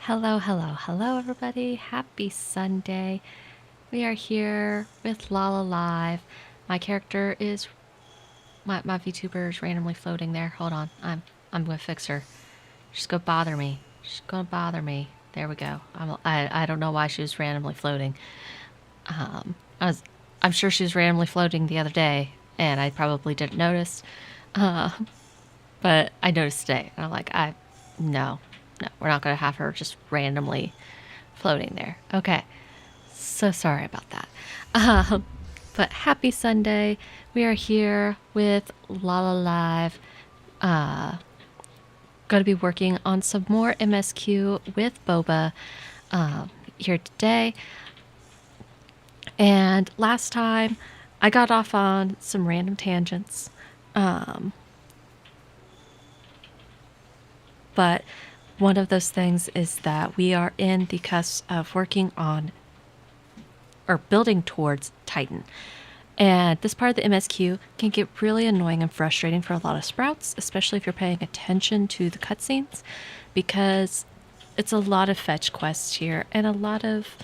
Hello, hello, hello, everybody. Happy Sunday. We are here with Lala Live. My character is my VTuber is randomly floating there. Hold on, I'm gonna fix her. She's gonna bother me. She's gonna bother me. There we go. I don't know why she was randomly floating. Um, I was I'm sure she was randomly floating the other day, and I probably didn't notice. Uh, but I noticed today, and I'm like, no, we're not gonna have her just randomly floating there. Okay. So sorry about that. But happy Sunday. We are here with Lala Live. Going to be working on some more MSQ with Boba here today. And last time I got off on some random tangents. But one of those things is that we are in the cusp of working on or building towards Titan. And this part of the MSQ can get really annoying and frustrating for a lot of sprouts, especially if you're paying attention to the cutscenes, because it's a lot of fetch quests here and a lot of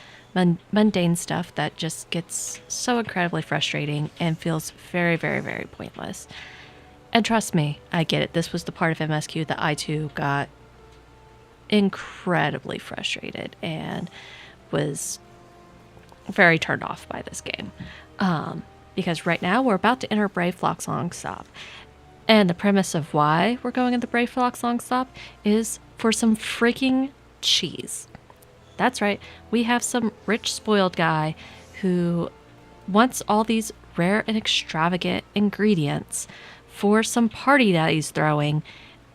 mundane stuff that just gets so incredibly frustrating and feels very, very, very pointless. And trust me, I get it. This was the part of MSQ that I too got incredibly frustrated and was very turned off by this game. Because right now we're about to enter Brave Flock's Long Stop. And the premise of why we're going into Brave Flock's Long Stop is for some freaking cheese. That's right, we have some rich spoiled guy who wants all these rare and extravagant ingredients for some party that he's throwing.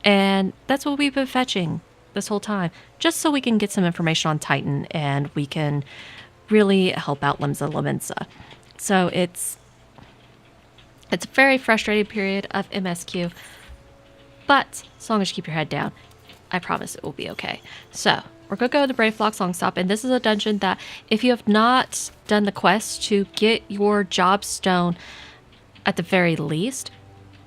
And that's what we've been fetching this whole time, just so we can get some information on Titan and we can really help out Limsa Laminsa. So it's a very frustrating period of MSQ, but as long as you keep your head down, I promise it will be okay. So we're going to go to Brave Flock's Long Stop, and this is a dungeon that if you have not done the quest to get your job stone, at the very least,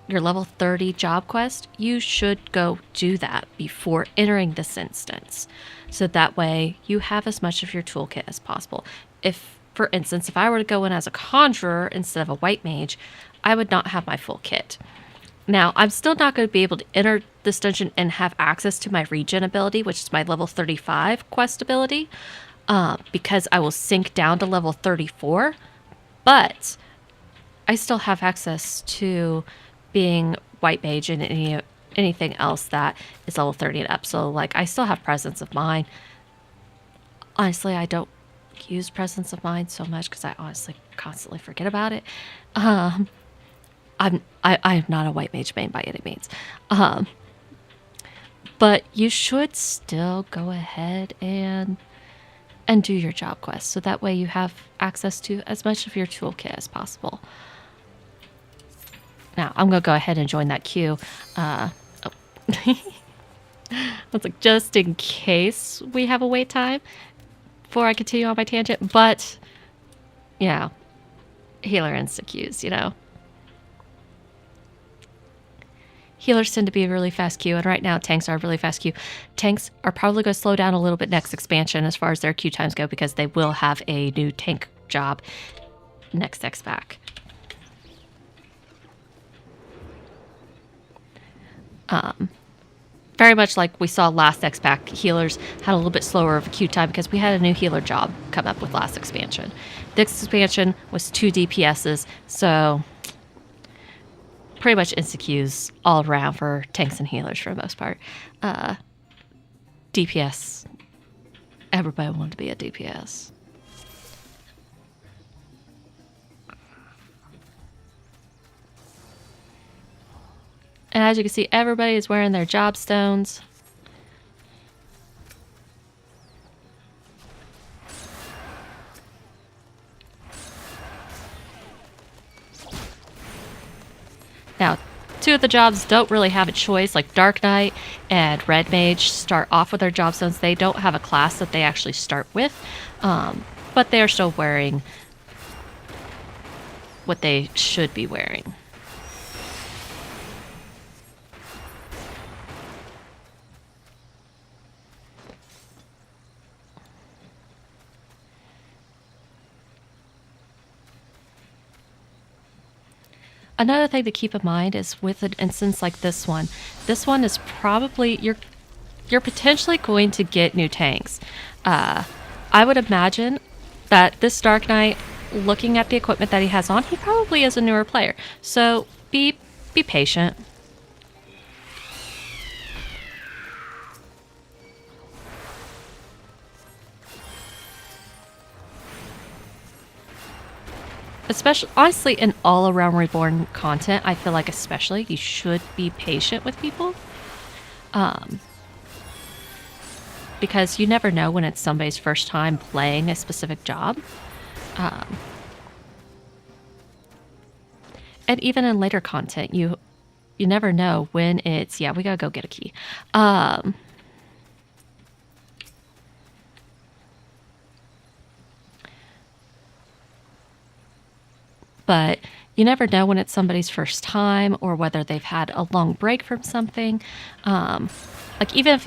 your level 30 job quest, you should go do that before entering this instance. So that way you have as much of your toolkit as possible. If, for instance, if I were to go in as a conjurer instead of a white mage, I would not have my full kit. Now, I'm still not going to be able to enter this dungeon and have access to my regen ability, which is my level 35 quest ability, because I will sink down to level 34. But I still have access to being white mage and anything else that is level 30 and up. So, like, I still have presence of mind. Honestly, I don't use presence of mind so much because I honestly constantly forget about it. I am not a white mage main by any means. But you should still go ahead and do your job quest. So that way you have access to as much of your toolkit as possible. Now, I'm going to go ahead and join that queue. I was like, just in case we have a wait time before I continue on my tangent. But, you know, healer insta queues, you know. Healers tend to be a really fast queue, and right now tanks are a really fast queue. Tanks are probably going to slow down a little bit next expansion as far as their queue times go, because they will have a new tank job next X-Pack. Very much like we saw last X-Pack, healers had a little bit slower of a queue time because we had a new healer job come up with last expansion. This expansion was 2 DPSs, so pretty much insta queues all around for tanks and healers for the most part. DPS, everybody wanted to be a DPS. And as you can see, everybody is wearing their job stones. Now, 2 of the jobs don't really have a choice, like Dark Knight and Red Mage start off with their job stones. They don't have a class that they actually start with, but they are still wearing what they should be wearing. Another thing to keep in mind is with an instance like this one is probably you're potentially going to get new tanks. I would imagine that this Dark Knight, looking at the equipment that he has on, he probably is a newer player. So be patient. Especially, honestly, in all around Reborn content, I feel like especially you should be patient with people. Because you never know when it's somebody's first time playing a specific job. And even in later content, you never know when it's, yeah, we gotta go get a key. But you never know when it's somebody's first time or whether they've had a long break from something. Like even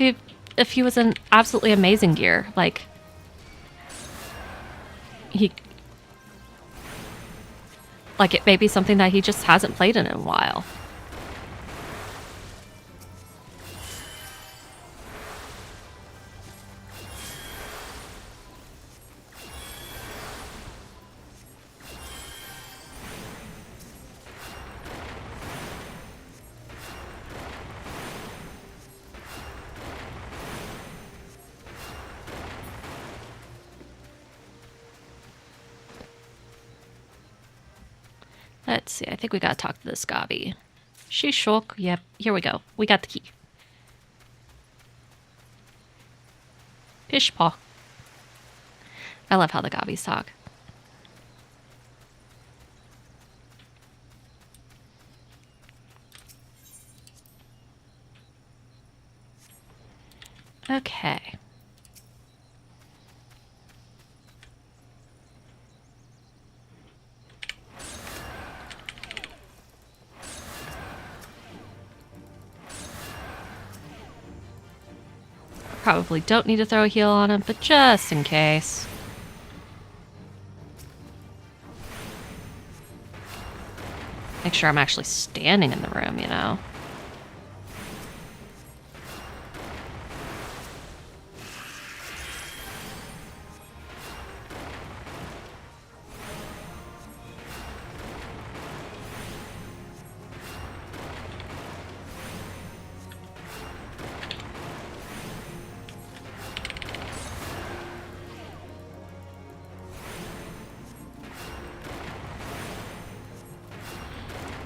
if he was in absolutely amazing gear, like it may be something that he just hasn't played in a while. Let's see, I think we gotta talk to this Gabi. She shook. Yep, here we go. We got the key. Pish paw. I love how the Gabis talk. Okay. Probably don't need to throw a heal on him, but just in case. Make sure I'm actually standing in the room, you know?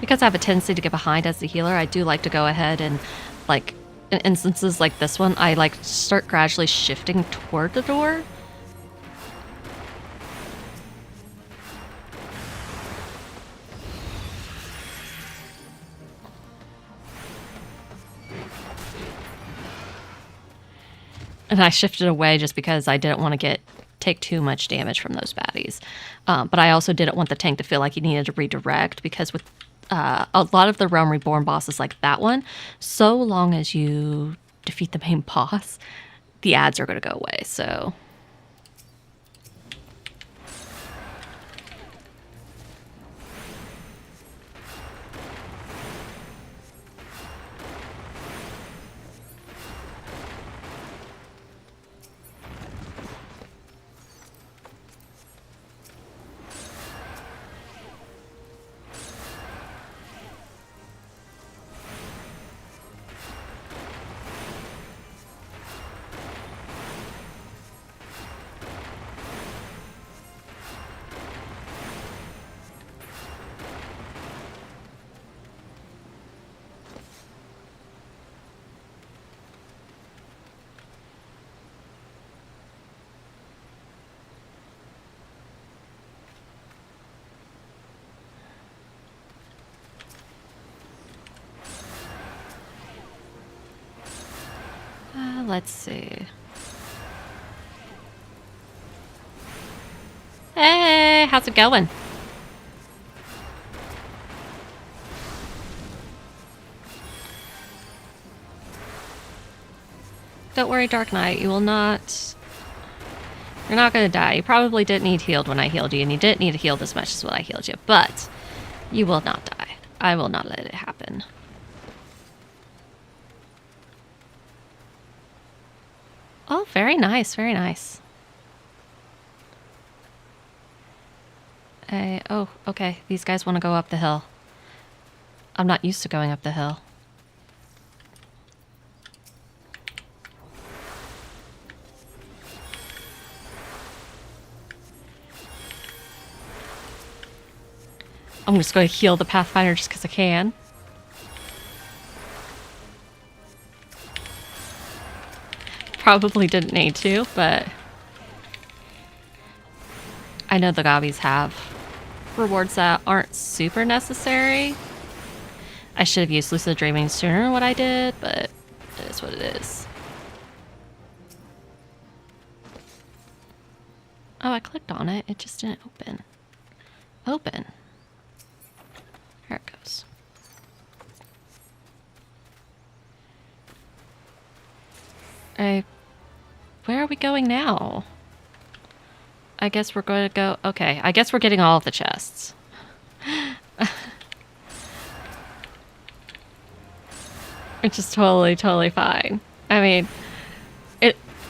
Because I have a tendency to get behind as the healer, I do like to go ahead and, like, in instances like this one, I like start gradually shifting toward the door. And I shifted away just because I didn't want to take too much damage from those baddies. But I also didn't want the tank to feel like he needed to redirect, because with a lot of the Realm Reborn bosses like that one, so long as you defeat the main boss, the ads are going to go away, so... let's see. Hey, how's it going? Don't worry, Dark Knight. You will not... You're not going to die. You probably didn't need healed when I healed you, and you didn't need healed as much as what I healed you, but you will not die. I will not let it happen. Oh, very nice, very nice. Oh, okay. These guys want to go up the hill. I'm not used to going up the hill. I'm just going to heal the Pathfinder just because I can. Probably didn't need to, but I know the gobbies have rewards that aren't super necessary. I should have used Lucid Dreaming sooner than what I did, but it is what it is. Oh, I clicked on it. It just didn't open. Open. There it goes. Where are we going now? I guess we're going to go... Okay, I guess we're getting all of the chests. Which is totally fine. I mean,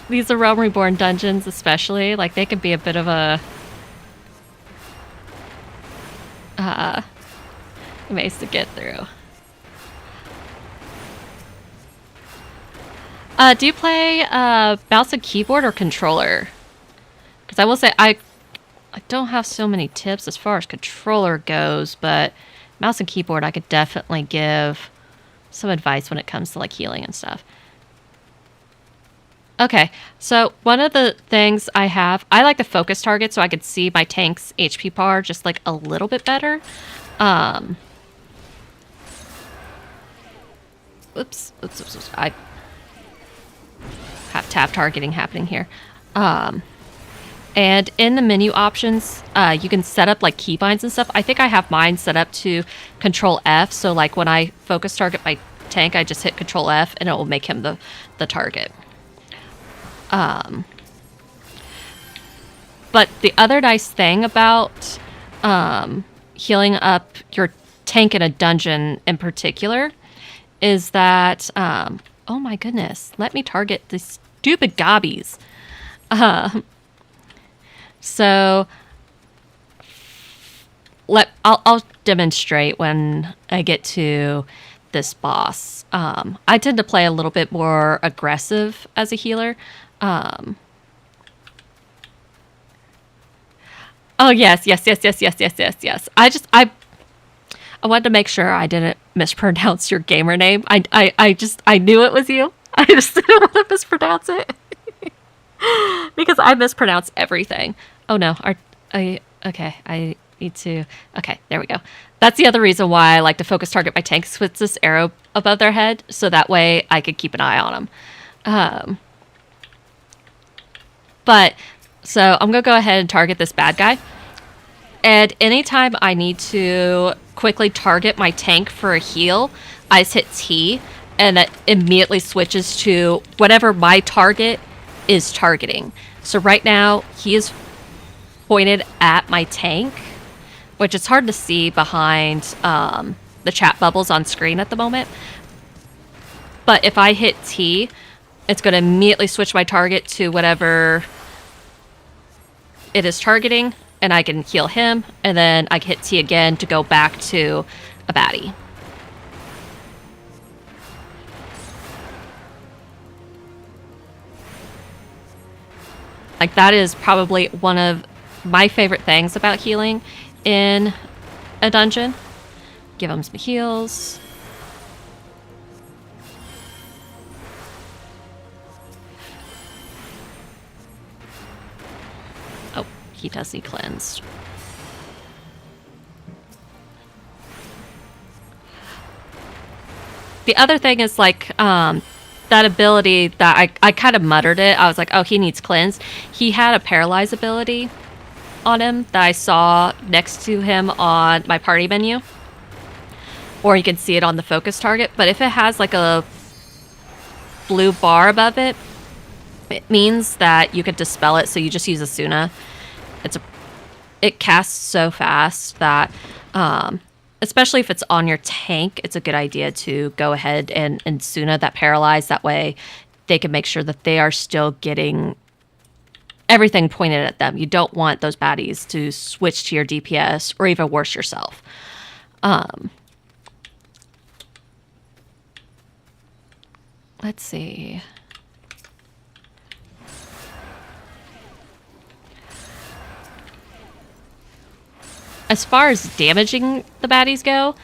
these are Realm Reborn dungeons especially. Like, they could be a bit of a... maze to get through. Do you play mouse and keyboard or controller? Because I will say I don't have so many tips as far as controller goes, but mouse and keyboard I could definitely give some advice when it comes to like healing and stuff. Okay, so one of the things I like the focus target so I could see my tank's HP bar just like a little bit better. Oops. I have tap targeting happening here. And in the menu options, you can set up like keybinds and stuff. I think I have mine set up to Control F. So like when I focus target my tank, I just hit Control F and it will make him the target. But the other nice thing about healing up your tank in a dungeon in particular is that, oh my goodness, let me target these stupid gobbies. So I'll demonstrate when I get to this boss. I tend to play a little bit more aggressive as a healer. Oh yes. I wanted to make sure I didn't mispronounce your gamer name. I knew it was you. I just didn't want to mispronounce it. Because I mispronounce everything. Oh no, okay, I need to, okay, there we go. That's the other reason why I like to focus target my tanks with this arrow above their head, so that way I could keep an eye on them. But, so I'm going to go ahead and target this bad guy. And anytime I need to quickly target my tank for a heal, I just hit T, and that immediately switches to whatever my target is targeting. So right now, he is pointed at my tank, which is hard to see behind the chat bubbles on screen at the moment. But if I hit T, it's going to immediately switch my target to whatever it is targeting, and I can heal him, and then I can hit T again to go back to a baddie. Like, that is probably one of my favorite things about healing in a dungeon. Give him some heals. Oh, he does need cleansed. The other thing is, like, that ability that I kind of muttered it. I was like, oh, he needs cleansed. He had a paralyze ability on him that I saw next to him on my party menu. Or you can see it on the focus target. But if it has like a blue bar above it, it means that you could dispel it. So you just use Asuna. It casts so fast that especially if it's on your tank, it's a good idea to go ahead and Suna that paralyze. That way they can make sure that they are still getting everything pointed at them. You don't want those baddies to switch to your DPS or even worse, yourself. Let's see. As far as damaging the baddies go,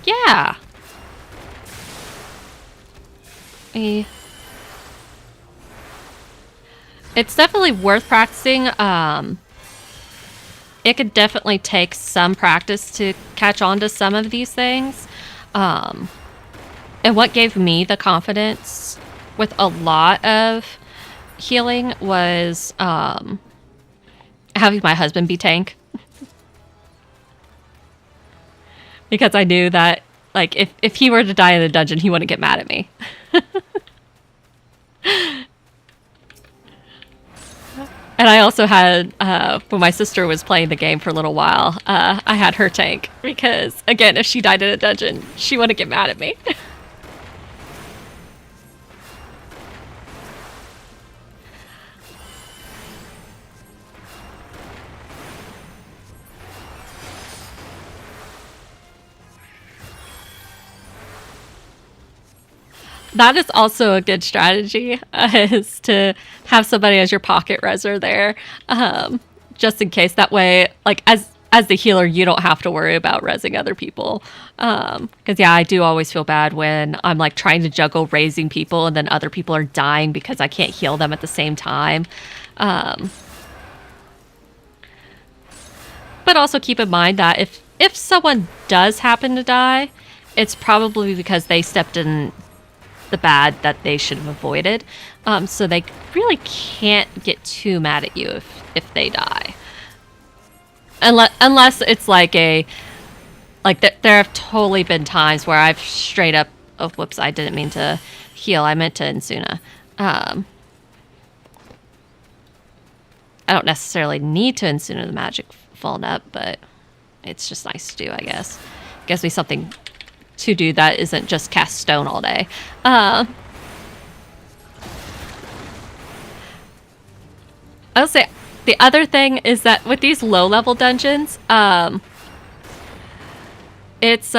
yeah. It's definitely worth practicing. It could definitely take some practice to catch on to some of these things. And what gave me the confidence with a lot of healing was having my husband be tank. Because I knew that, like, if he were to die in a dungeon, he wouldn't get mad at me. And I also had, when my sister was playing the game for a little while, I had her tank. Because, again, if she died in a dungeon, she wouldn't get mad at me. That is also a good strategy, is to have somebody as your pocket reser there, just in case. That way, like, as the healer, you don't have to worry about resing other people. Because, yeah, I do always feel bad when I'm, like, trying to juggle raising people and then other people are dying because I can't heal them at the same time. But also keep in mind that if someone does happen to die, it's probably because they stepped in the bad that they should have avoided. So they really can't get too mad at you if they die. Unless it's like there have totally been times where I've straight up, oh, whoops, I didn't mean to heal. I meant to Insuna. I don't necessarily need to Insuna the magic fallen up, but it's just nice to do, I guess. Gives me something to do that isn't just cast stone all day. I'll say the other thing is that with these low level dungeons, it's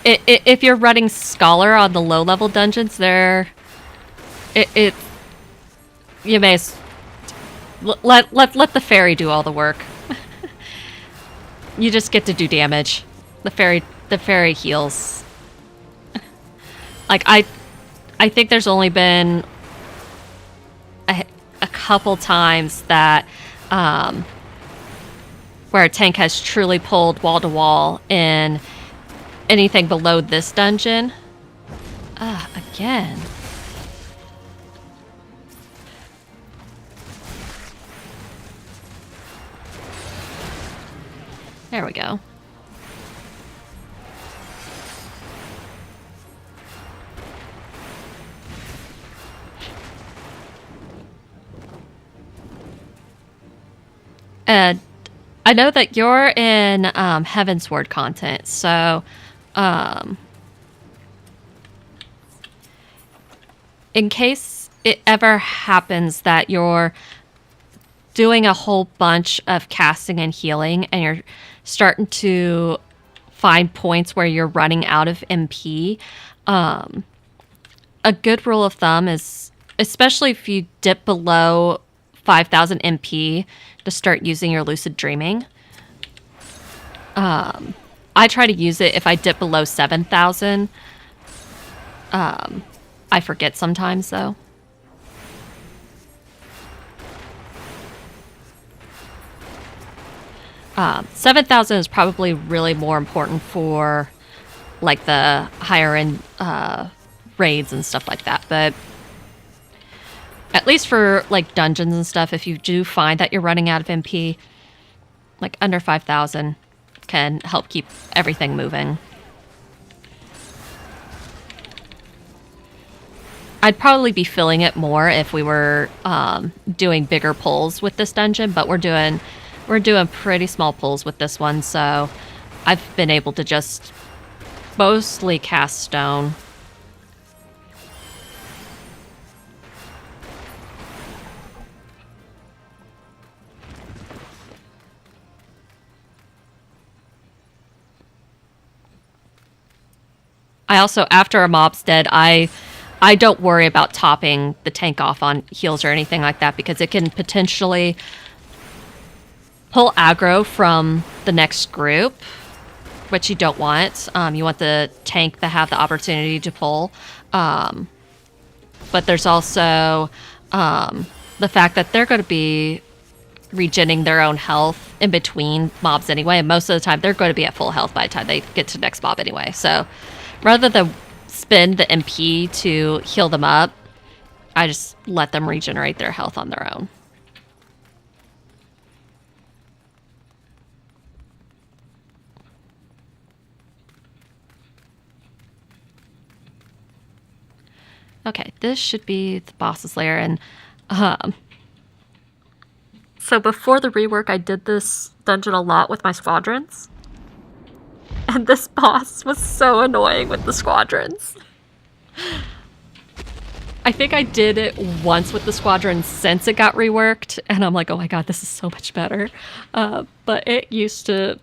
if you're running Scholar on the low level dungeons, you may let the fairy do all the work. You just get to do damage. The fairy heals. Like, I think there's only been a couple times that where a tank has truly pulled wall to wall in anything below this dungeon. Again. There we go. And I know that you're in Heavensward content, so in case it ever happens that you're doing a whole bunch of casting and healing and you're starting to find points where you're running out of MP, a good rule of thumb is, especially if you dip below 5,000 MP, to start using your lucid dreaming. I try to use it if I dip below 7,000. I forget sometimes, though. 7,000 is probably really more important for, like, the higher end raids and stuff like that. But at least for, like, dungeons and stuff, if you do find that you're running out of MP, like, under 5,000 can help keep everything moving. I'd probably be filling it more if we were doing bigger pulls with this dungeon, but we're doing pretty small pulls with this one, so I've been able to just mostly cast stone. I also, after a mob's dead, I don't worry about topping the tank off on heals or anything like that, because it can potentially pull aggro from the next group, which you don't want. You want the tank to have the opportunity to pull. But there's also the fact that they're going to be regenerating their own health in between mobs anyway, and most of the time they're going to be at full health by the time they get to the next mob anyway. So rather than spend the MP to heal them up, I just let them regenerate their health on their own. Okay, this should be the boss's lair, and so before the rework, I did this dungeon a lot with my squadrons. And this boss was so annoying with the squadrons. I think I did it once with the squadrons since it got reworked, and I'm like, oh my god, this is so much better. But it used to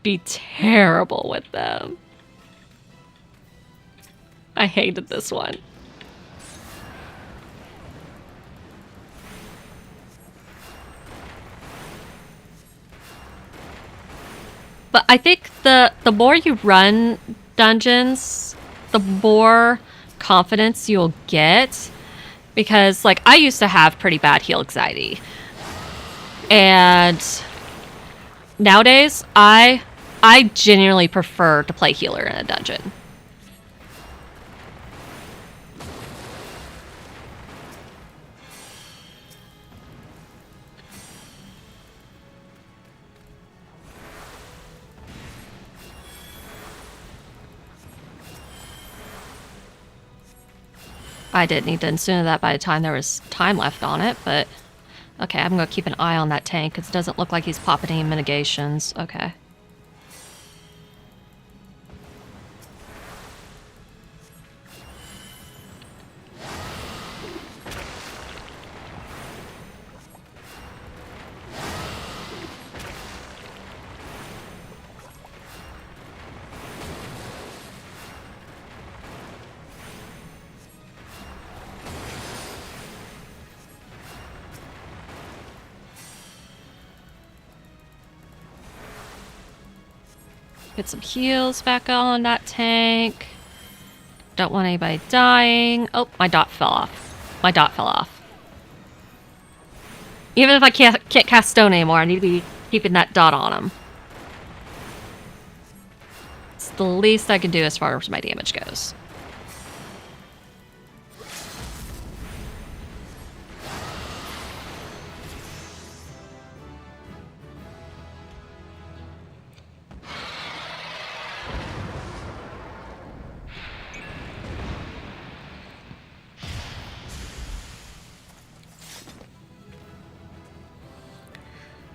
be terrible with them. I hated this one. But I think the more you run dungeons, the more confidence you'll get. Because, like, I used to have pretty bad heal anxiety. And nowadays, I genuinely prefer to play healer in a dungeon. I didn't need to instune that by the time there was time left on it, but okay, I'm going to keep an eye on that tank because it doesn't look like he's popping any mitigations. Okay. Get some heals back on that tank. Don't want anybody dying. Oh, my dot fell off. My dot fell off. Even if I can't cast stone anymore, I need to be keeping that dot on him. It's the least I can do as far as my damage goes.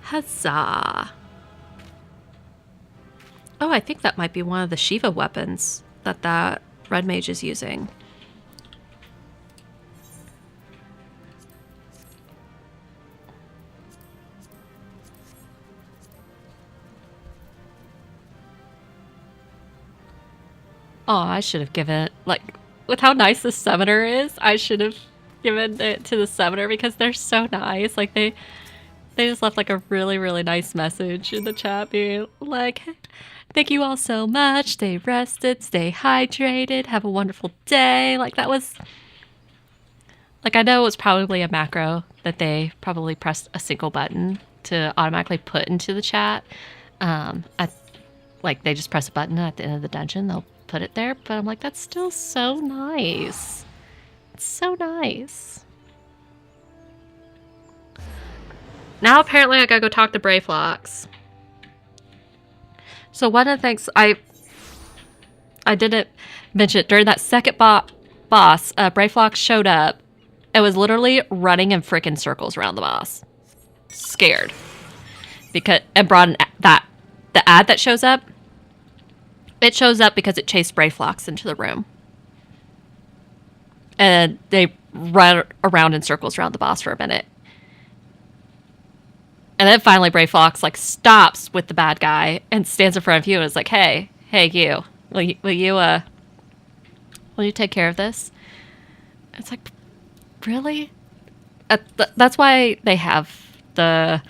Huzzah. Oh, I think that might be one of the Shiva weapons that red mage is using. Oh, I should have given it, like, with how nice the summoner is, I should have given it to the summoner because they're so nice. Like, they just left like a really, really nice message in the chat being like, thank you all so much. Stay rested, stay hydrated, have a wonderful day. Like, that was, like, I know it was probably a macro that they probably pressed a single button to automatically put into the chat. Like, they just press a button at the end of the dungeon, they'll put it there. But I'm like, that's still so nice. It's so nice. Now apparently I gotta go talk to Brayflox. So one of the things I didn't mention it during that second boss, Brayflox showed up and was literally running in frickin' circles around the boss. Scared. And brought the ad that shows up, it shows up because it chased Brayflox into the room. And they run around in circles around the boss for a minute. And then finally Brayflox like stops with the bad guy and stands in front of you and is like, hey, you. Will you take care of this? It's like, really? That's why they have the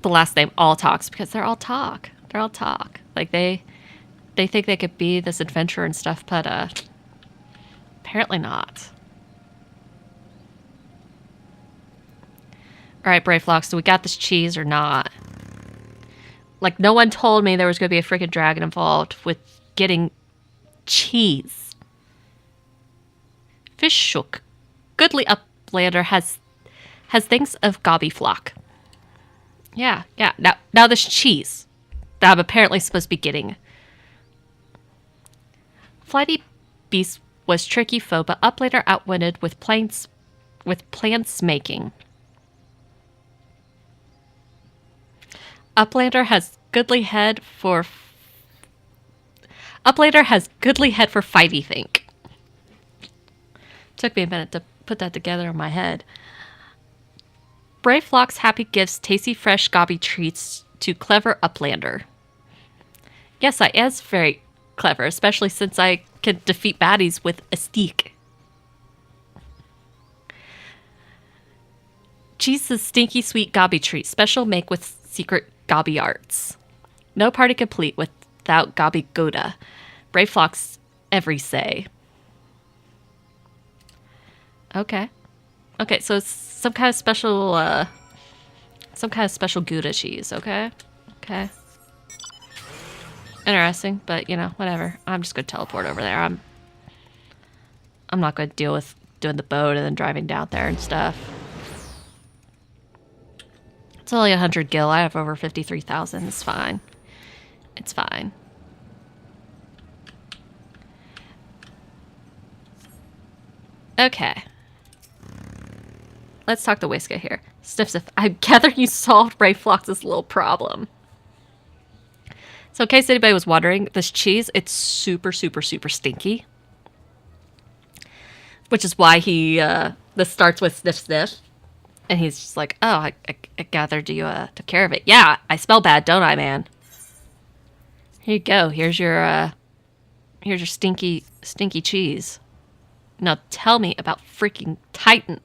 last name All Talks, because they're all talk. They're all talk. Like they think they could be this adventurer and stuff, but apparently not. All right, Brayflox, do we got this cheese or not? Like, no one told me there was going to be a freaking dragon involved with getting cheese. Fish shook. Goodly Uplander has things of gobby flock. Yeah. Now this cheese that I'm apparently supposed to be getting. Flighty Beast was tricky foe, but Uplander outwitted with plans making. Uplander has goodly head for fighty think. Took me a minute to put that together in my head. Brayflox happy gives tasty fresh gobby treats to clever Uplander. Yes, I am very clever, especially since I can defeat baddies with a stick. Cheese is stinky sweet gobby treat, special make with secret gobby arts. No party complete without gobby Gouda. Brayflox every say. Okay, so it's some kind of special Gouda cheese. Okay. Interesting, but you know, whatever. I'm just gonna teleport over there. I'm not gonna deal with doing the boat and then driving down there and stuff. It's only 100 gil. I have over 53,000. It's fine. It's fine. Okay. Let's talk to Whiska here. Sniff. I gather you solved Brayflox's little problem. So in case anybody was wondering, this cheese, it's super, super, super stinky. Which is why this starts with sniff. And he's just like, oh, I gathered you took care of it. Yeah, I smell bad, don't I, man? Here you go. Here's your stinky cheese. Now tell me about freaking Titan.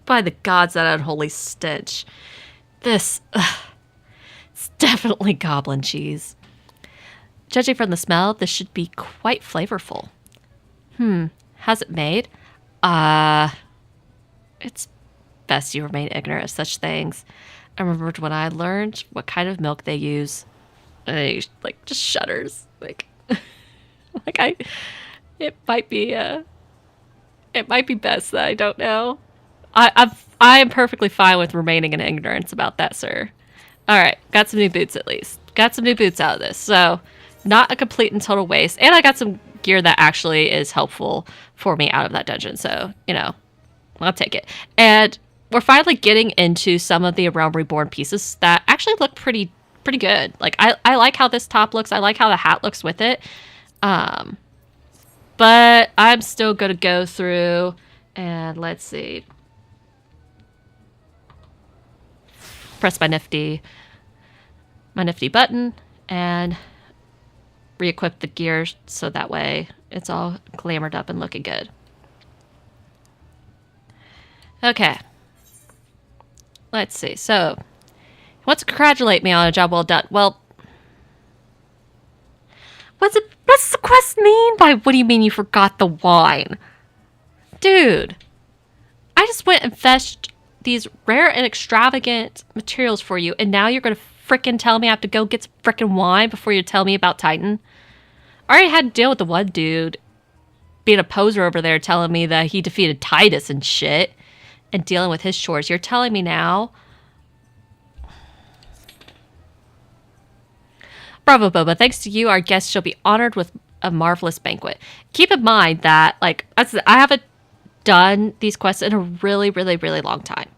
By the gods, that unholy stench. It's definitely goblin cheese. Judging from the smell, this should be quite flavorful. How's it made? It's best you remain ignorant of such things. I remembered when I learned what kind of milk they use. And he, like, just shudders. Like, it might be best that I don't know. I am perfectly fine with remaining in ignorance about that, sir. Alright, got some new boots at least. Got some new boots out of this, so not a complete and total waste. And I got some gear that actually is helpful for me out of that dungeon, so, you know, I'll take it. And we're finally getting into some of the Realm Reborn pieces that actually look pretty good. Like, I like how this top looks. I like how the hat looks with it. But I'm still going to go through and let's see. Press my nifty button and re-equip the gear so that way it's all glamored up and looking good. Okay. Let's see. So, he wants to congratulate me on a job well done. Well, what's the quest mean by what do you mean you forgot the wine? Dude, I just went and fetched these rare and extravagant materials for you, and now you're going to frickin' tell me I have to go get some frickin' wine before you tell me about Titan? I already had to deal with the one dude being a poser over there telling me that he defeated Tidus and shit and dealing with his chores. You're telling me now? Bravo, Boba. Thanks to you, our guest shall be honored with a marvelous banquet. Keep in mind that, like, I haven't done these quests in a really, really, really long time.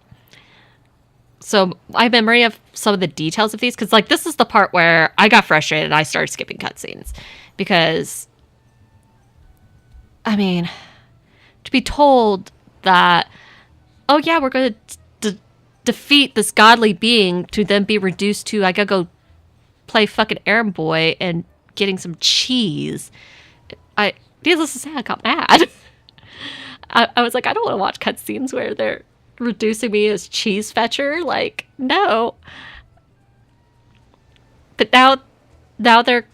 So my memory of some of the details of these, because, like, this is the part where I got frustrated and I started skipping cutscenes. Because, I mean, to be told that, oh yeah, we're going to defeat this godly being to then be reduced to, I gotta go play fucking errand boy and getting some cheese. Needless to say, I got mad. I was like, I don't want to watch cutscenes where they're reducing me as cheese fetcher. Like, no. But now they're...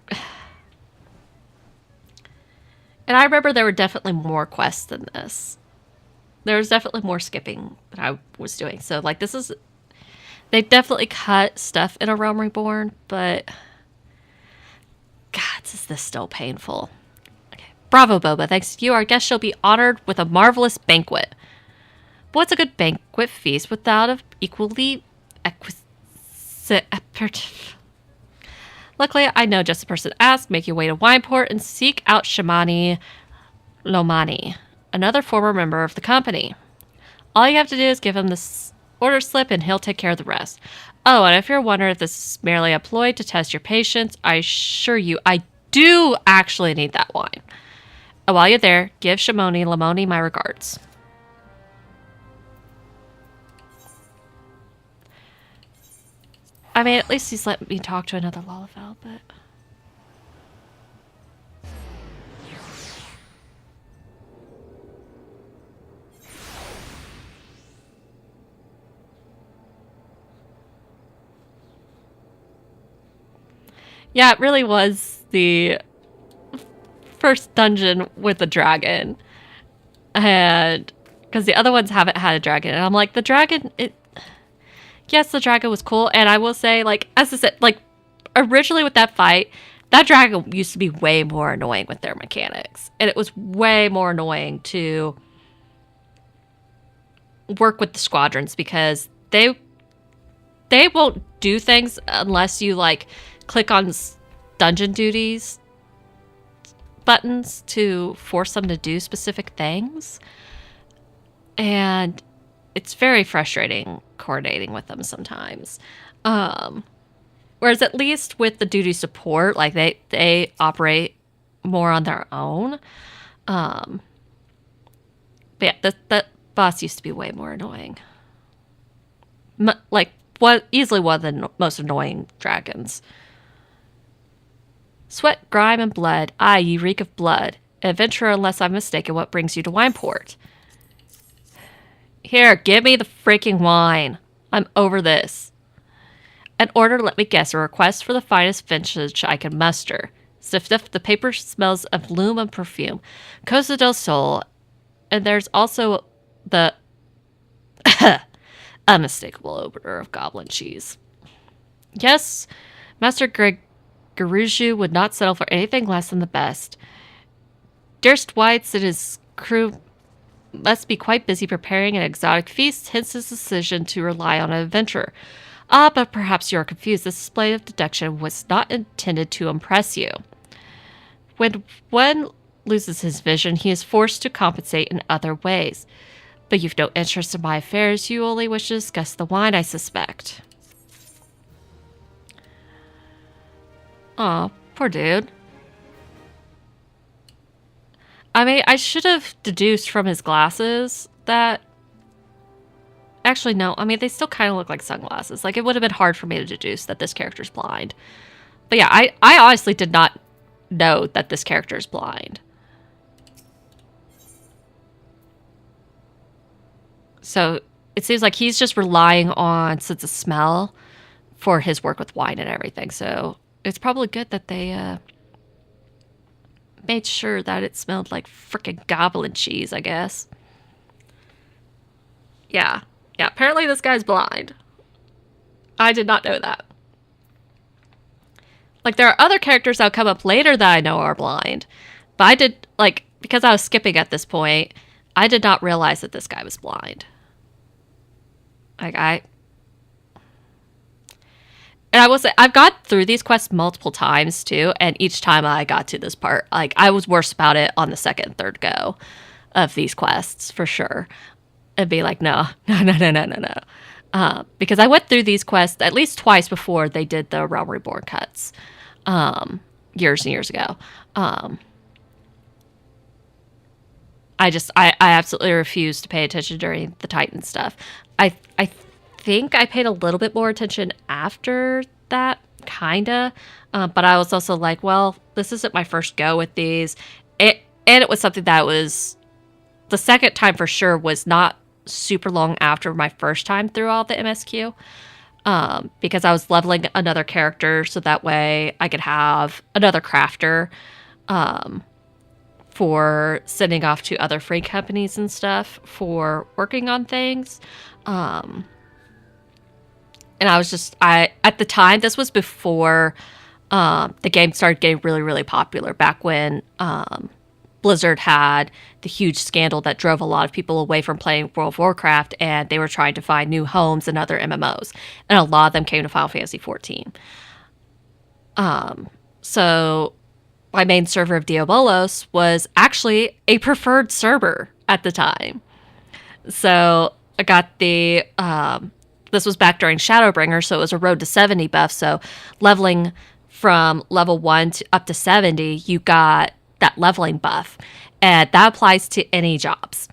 And I remember there were definitely more quests than this. There was definitely more skipping that I was doing. So, like, this is... They definitely cut stuff in A Realm Reborn, but... God, is this still painful. Okay. Bravo, Boba. Thanks to you, our guest shall be honored with a marvelous banquet. What's a good banquet feast without an equally Luckily, I know just the person to ask. Make your way to Wineport and seek out Shamani Lomani, another former member of the company. All you have to do is give him this order slip and he'll take care of the rest. Oh, and if you're wondering if this is merely a ploy to test your patience, I assure you I do actually need that wine. And while you're there, give Shamoni Lamoni my regards. I mean, at least he's let me talk to another Lalafell, but... Yeah, it really was the first dungeon with a dragon. And... Because the other ones haven't had a dragon. And I'm like, the dragon... Yes, the dragon was cool, and I will say, like, as I said, like, originally with that fight, that dragon used to be way more annoying with their mechanics. And it was way more annoying to work with the squadrons because they won't do things unless you, like, click on dungeon duties buttons to force them to do specific things. And it's very frustrating coordinating with them sometimes. Whereas at least with the duty support, like they operate more on their own. But yeah, that boss used to be way more annoying. Easily one of the most annoying dragons. Sweat, grime, and blood. Aye, ye reek of blood. Adventurer, unless I'm mistaken, what brings you to Wineport? Here, give me the freaking wine. I'm over this. An order, let me guess, a request for the finest vintage I can muster. Sniff, the paper smells of bloom and perfume. Cosa del Sol. And there's also the unmistakable odor of goblin cheese. Yes, Master Garuju would not settle for anything less than the best. Durst Whites and his crew must be quite busy preparing an exotic feast, hence his decision to rely on an adventurer. Ah, but perhaps you are confused. This display of deduction was not intended to impress you. When one loses his vision, he is forced to compensate in other ways. But you've no interest in my affairs. You only wish to discuss the wine, I suspect. Aw, poor dude. I mean, I should have deduced from his glasses that... Actually, no. I mean, they still kind of look like sunglasses. Like, it would have been hard for me to deduce that this character's blind. But yeah, I honestly did not know that this character is blind. So, it seems like he's just relying on sense of smell for his work with wine and everything. So, it's probably good that they, made sure that it smelled like frickin' goblin cheese, I guess. Yeah. Yeah, apparently this guy's blind. I did not know that. Like, there are other characters that'll come up later that I know are blind. But I did, like, because I was skipping at this point, I did not realize that this guy was blind. Like, And I will say, I've got through these quests multiple times too, and each time I got to this part, like, I was worse about it on the second and third go of these quests, for sure. And be like, no, no, no, no, no, no, no. Because I went through these quests at least twice before they did the Realm Reborn cuts, years and years ago. I absolutely refused to pay attention during the Titan stuff. I think I paid a little bit more attention after that, kinda. But I was also like, well, this isn't my first go with these. And it was something that was, the second time for sure was not super long after my first time through all the MSQ. Because I was leveling another character so that way I could have another crafter. For sending off to other free companies and stuff for working on things. And I was just, at the time, this was before the game started getting really, really popular, back when Blizzard had the huge scandal that drove a lot of people away from playing World of Warcraft, and they were trying to find new homes in other MMOs. And a lot of them came to Final Fantasy XIV. So my main server of Diabolos was actually a preferred server at the time. So I got the, this was back during Shadowbringer, so it was a road to 70 buff. So leveling from level 1 to up to 70, you got that leveling buff. And that applies to any jobs.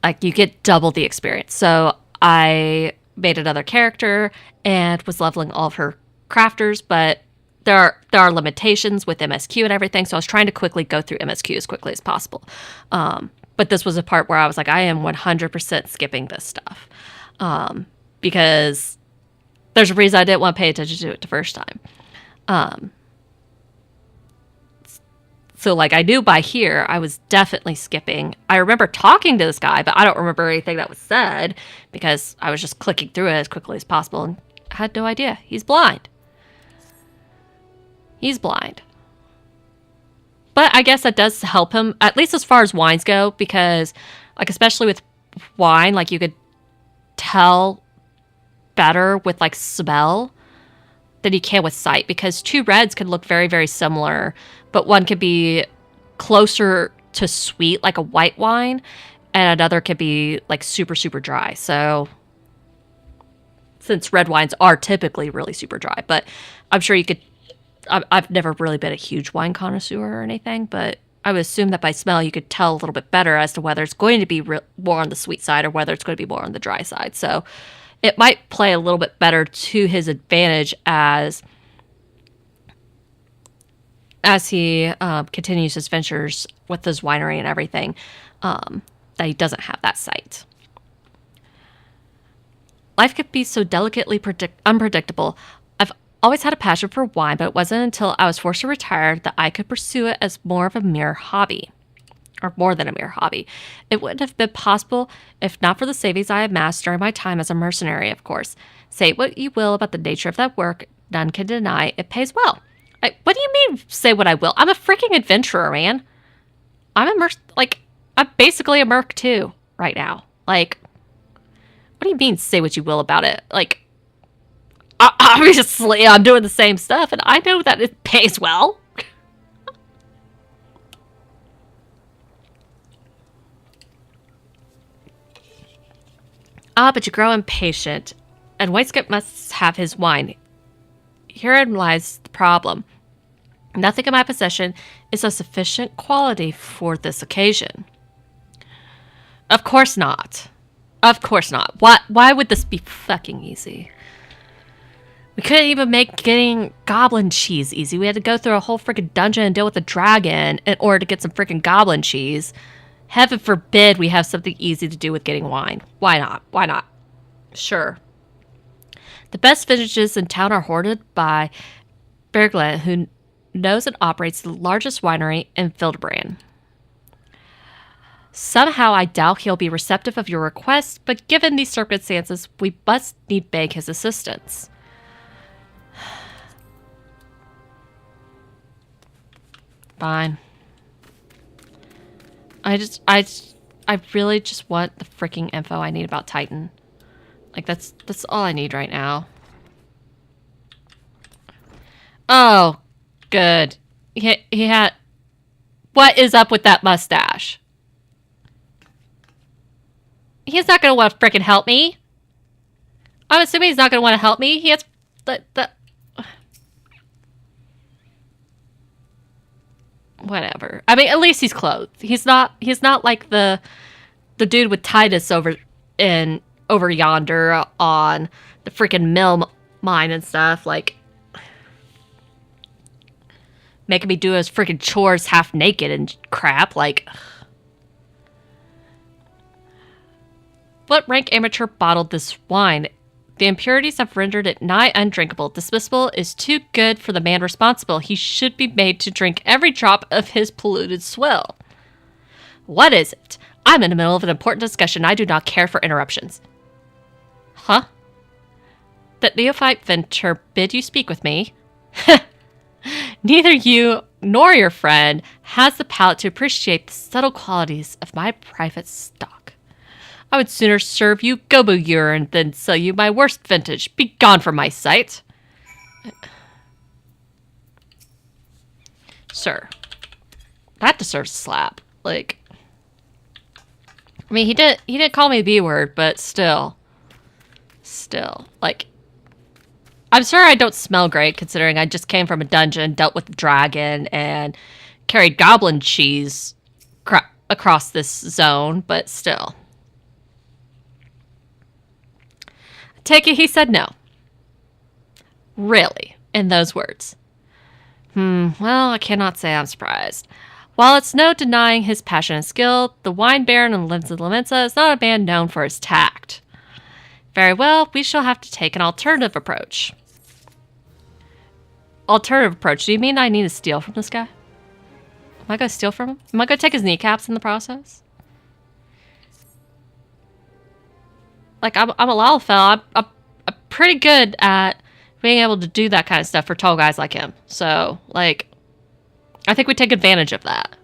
Like, you get double the experience. So I made another character and was leveling all of her crafters, but there are limitations with MSQ and everything, so I was trying to quickly go through MSQ as quickly as possible. But this was a part where I was like, I am 100% skipping this stuff. Because there's a reason I didn't want to pay attention to it the first time. So, like, I knew by here I was definitely skipping. I remember talking to this guy, but I don't remember anything that was said because I was just clicking through it as quickly as possible and had no idea. He's blind. He's blind. But I guess that does help him, at least as far as wines go, because, like, especially with wine, like, you could tell better with, like, smell than you can with sight, because two reds can look very, very similar, but one could be closer to sweet, like a white wine, and another could be, like, super, super dry. So, since red wines are typically really super dry, but I'm sure you could, I've never really been a huge wine connoisseur or anything, but I would assume that by smell you could tell a little bit better as to whether it's going to be more on the sweet side or whether it's going to be more on the dry side. So it might play a little bit better to his advantage as he continues his ventures with his winery and everything, that he doesn't have that sight. Life could be so delicately unpredictable. I've always had a passion for wine, but it wasn't until I was forced to retire that I could pursue it as more of a mere hobby. Or more than a mere hobby. It wouldn't have been possible if not for the savings I amassed during my time as a mercenary, of course. Say what you will about the nature of that work, none can deny it pays well. What do you mean, say what I will? I'm a freaking adventurer, man. I'm basically a merc too, right now. Like, what do you mean, say what you will about it? Like, obviously, I'm doing the same stuff, and I know that it pays well. But you grow impatient, and Whiteskip must have his wine. Herein lies the problem. Nothing in my possession is of sufficient quality for this occasion. Of course not. Of course not. Why would this be fucking easy? We couldn't even make getting goblin cheese easy. We had to go through a whole freaking dungeon and deal with a dragon in order to get some freaking goblin cheese. Heaven forbid we have something easy to do with getting wine. Why not? Why not? Sure. The best vintages in town are hoarded by Bergland, who knows and operates the largest winery in Fildebrand. Somehow I doubt he'll be receptive of your request, but given these circumstances, we must need beg his assistance. Fine. I really just want the freaking info I need about Titan. Like, that's all I need right now. Oh, good. He had... What is up with that mustache? He's not going to want to frickin' help me. I'm assuming he's not going to want to help me. He has... Whatever. I mean, at least he's clothed. He's not like the dude with Tidus over yonder on the freaking mill mine and stuff, like making me do his freaking chores half naked and crap. Like, what rank amateur bottled this wine? The impurities have rendered it nigh undrinkable. Dismissal is too good for the man responsible. He should be made to drink every drop of his polluted swill. What is it? I'm in the middle of an important discussion. I do not care for interruptions. Huh? That neophyte venture bid you speak with me? Neither you nor your friend has the palate to appreciate the subtle qualities of my private stock. I would sooner serve you gobo urine than sell you my worst vintage. Be gone from my sight. Sir, that deserves a slap. Like, I mean, he didn't call me the B word, but still, like, I'm sure I don't smell great considering I just came from a dungeon, dealt with a dragon, and carried goblin cheese across this zone, but still. Take it he said no. Really, in those words. Well, I cannot say I'm surprised. While it's no denying his passion and skill, the wine baron in Lavenza is not a man known for his tact. Very well, we shall have to take an alternative approach. Alternative approach? Do you mean I need to steal from this guy? Am I going to steal from him? Am I going to take his kneecaps in the process? Like, I'm a Lala fella. I'm pretty good at being able to do that kind of stuff for tall guys like him. So, like, I think we take advantage of that.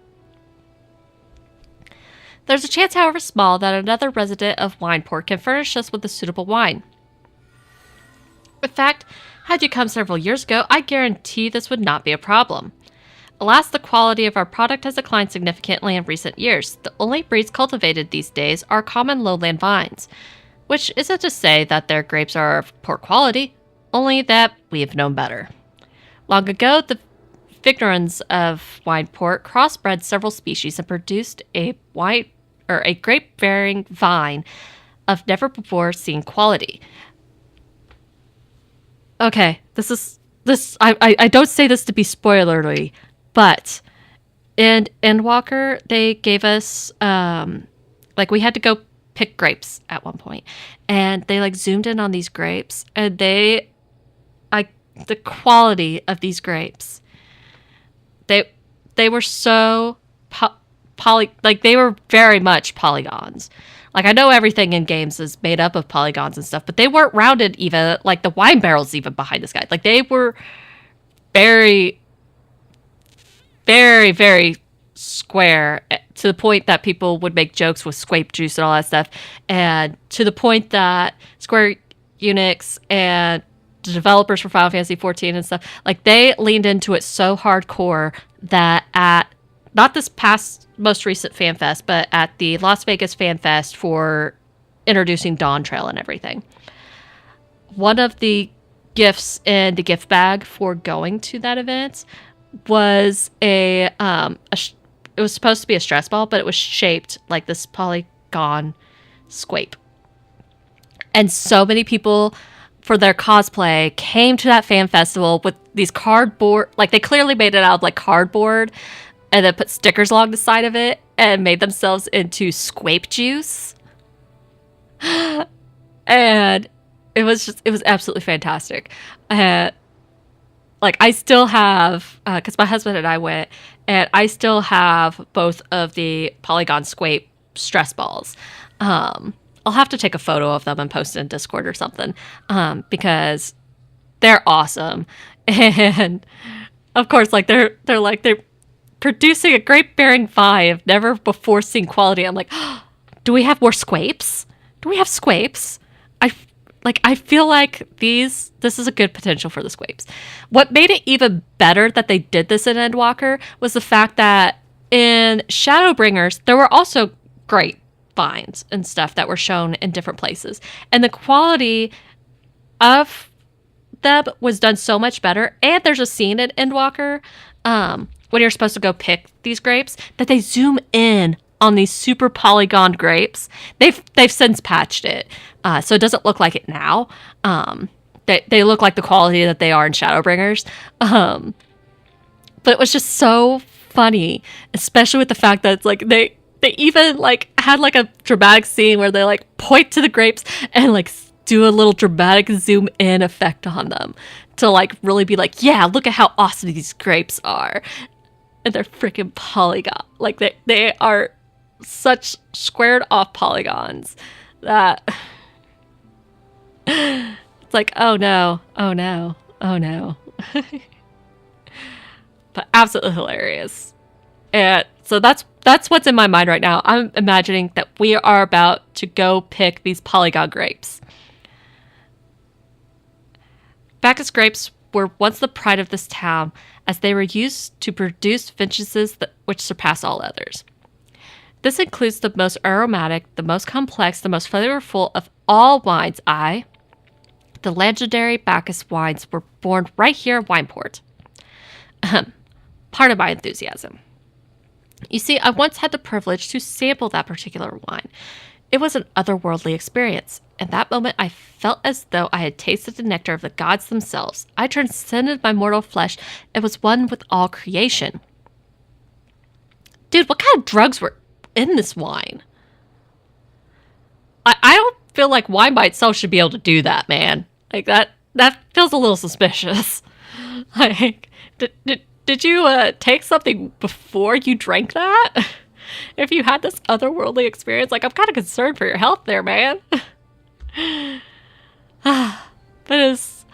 There's a chance, however small, that another resident of Wineport can furnish us with a suitable wine. In fact, had you come several years ago, I guarantee this would not be a problem. Alas, the quality of our product has declined significantly in recent years. The only breeds cultivated these days are common lowland vines. Which isn't to say that their grapes are of poor quality, only that we have known better. Long ago, the vignerons of Wineport crossbred several species and produced a grape-bearing vine of never before seen quality. Okay, I don't say this to be spoilery, but in Endwalker, they gave us, we had to go pick grapes at one point, and they like zoomed in on these grapes, and the quality of these grapes, they were so they were very much polygons. Like, I know everything in games is made up of polygons and stuff, but they weren't rounded even, like the wine barrels even behind this guy. Like, they were very, very, very square, to the point that people would make jokes with squape juice and all that stuff, and to the point that Square Enix and the developers for Final Fantasy XIV and stuff, like, they leaned into it so hardcore that at not this past most recent FanFest, but at the Las Vegas FanFest for introducing Dawn Trail and everything, one of the gifts in the gift bag for going to that event was it was supposed to be a stress ball, but it was shaped like this polygon squape. And so many people, for their cosplay, came to that fan festival with these cardboard, like, they clearly made it out of like cardboard, and then put stickers along the side of it and made themselves into squape juice. And it was absolutely fantastic. Like, I still have, because my husband and I went, and I still have both of the polygon squape stress balls. I'll have to take a photo of them and post it in Discord or something, because they're awesome. And of course, like, they're producing a grape-bearing vine of never before seen quality. I'm like, oh, do we have more squapes? Do we have squapes? like, I feel like this is a good potential for the Squapes. What made it even better that they did this in Endwalker was the fact that in Shadowbringers, there were also great vines and stuff that were shown in different places. And the quality of them was done so much better. And there's a scene in Endwalker when you're supposed to go pick these grapes that they zoom in on these super polygoned grapes. They've since patched it, so it doesn't look like it now. They look like the quality that they are in Shadowbringers. But it was just so funny, especially with the fact that it's like they even like had like a dramatic scene where they like point to the grapes and like do a little dramatic zoom in effect on them to like really be like, yeah, look at how awesome these grapes are. And they're freaking polygon. Like they are such squared off polygons that it's like, oh no, oh no, oh no. But absolutely hilarious. And so that's what's in my mind right now. I'm imagining that we are about to go pick these polygon grapes. Bacchus grapes were once the pride of this town, as they were used to produce vintages which surpass all others. This includes the most aromatic, the most complex, the most flavorful of all wines. The legendary Bacchus wines were born right here in Wineport. Part of my enthusiasm. You see, I once had the privilege to sample that particular wine. It was an otherworldly experience. In that moment, I felt as though I had tasted the nectar of the gods themselves. I transcended my mortal flesh and was one with all creation. Dude, what kind of drugs were in this wine? I don't feel like wine by itself should be able to do that, man. Like, that feels a little suspicious. Like, did you take something before you drank that? If you had this otherworldly experience, like, I'm kind of concerned for your health there, man. But as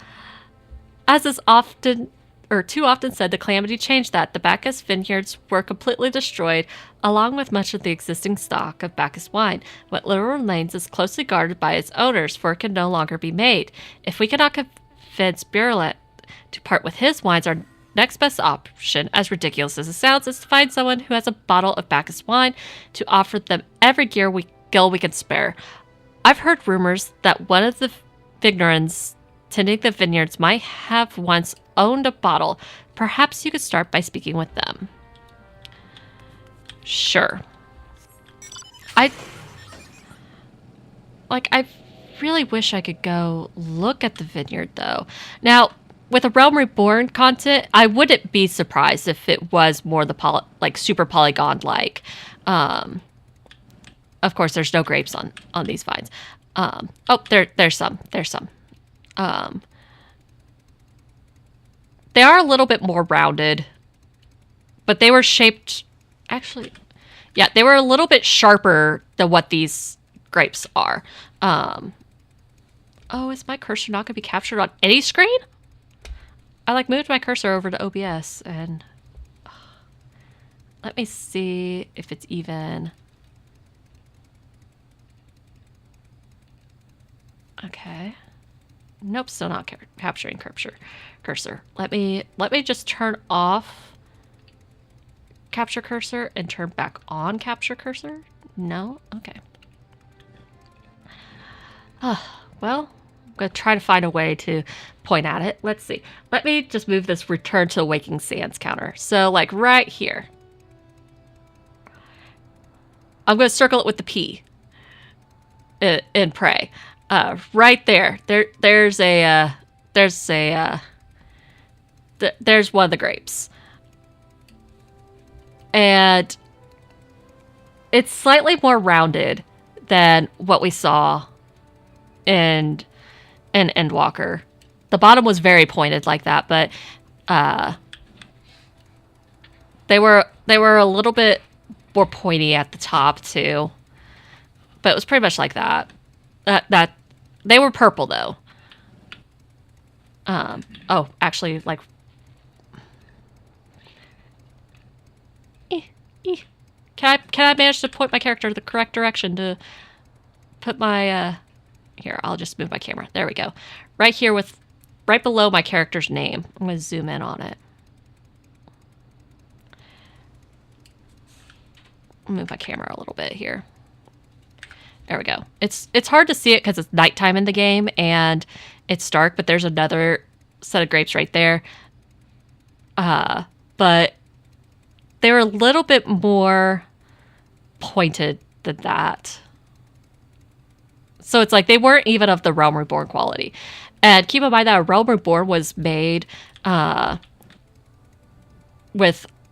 is often, or too often said, the calamity changed that. The Bacchus vineyards were completely destroyed, along with much of the existing stock of Bacchus wine. What little remains is closely guarded by its owners, for it can no longer be made. If we cannot convince Birlet to part with his wines, our next best option, as ridiculous as it sounds, is to find someone who has a bottle of Bacchus wine to offer them every gill we can spare. I've heard rumors that one of the vignerons tending the vineyards might have once owned a bottle. Perhaps you could start by speaking with them. Sure. I really wish I could go look at the vineyard, though. Now, with a Realm Reborn content, I wouldn't be surprised if it was more the super polygon-like. Of course, there's no grapes on these vines. There's some. They are a little bit more rounded, but they were shaped. Actually, yeah, they were a little bit sharper than what these grapes are. Is my cursor not going to be captured on any screen? I moved my cursor over to OBS and let me see if it's even. Okay. Nope, still not capturing cursor. Let me just turn off capture cursor and turn back on capture cursor. No? Okay. Well, I'm going to try to find a way to point at it. Let's see. Let me just move this return to Waking Sands counter. So, like, right here. I'm going to circle it with the P in Prey. Right there. There's one of the grapes. And it's slightly more rounded than what we saw in Endwalker. The bottom was very pointed like that, but they were a little bit more pointy at the top too. But it was pretty much like that. That they were purple though. Actually, like. Can I manage to point my character the correct direction to put my Here, I'll just move my camera. There we go. Right here with, right below my character's name. I'm going to zoom in on it. I'll move my camera a little bit here. There we go. It's hard to see it because it's nighttime in the game and it's dark, but there's another set of grapes right there. But they were a little bit more pointed than that. So it's like they weren't even of the Realm Reborn quality. And keep in mind that Realm Reborn was made with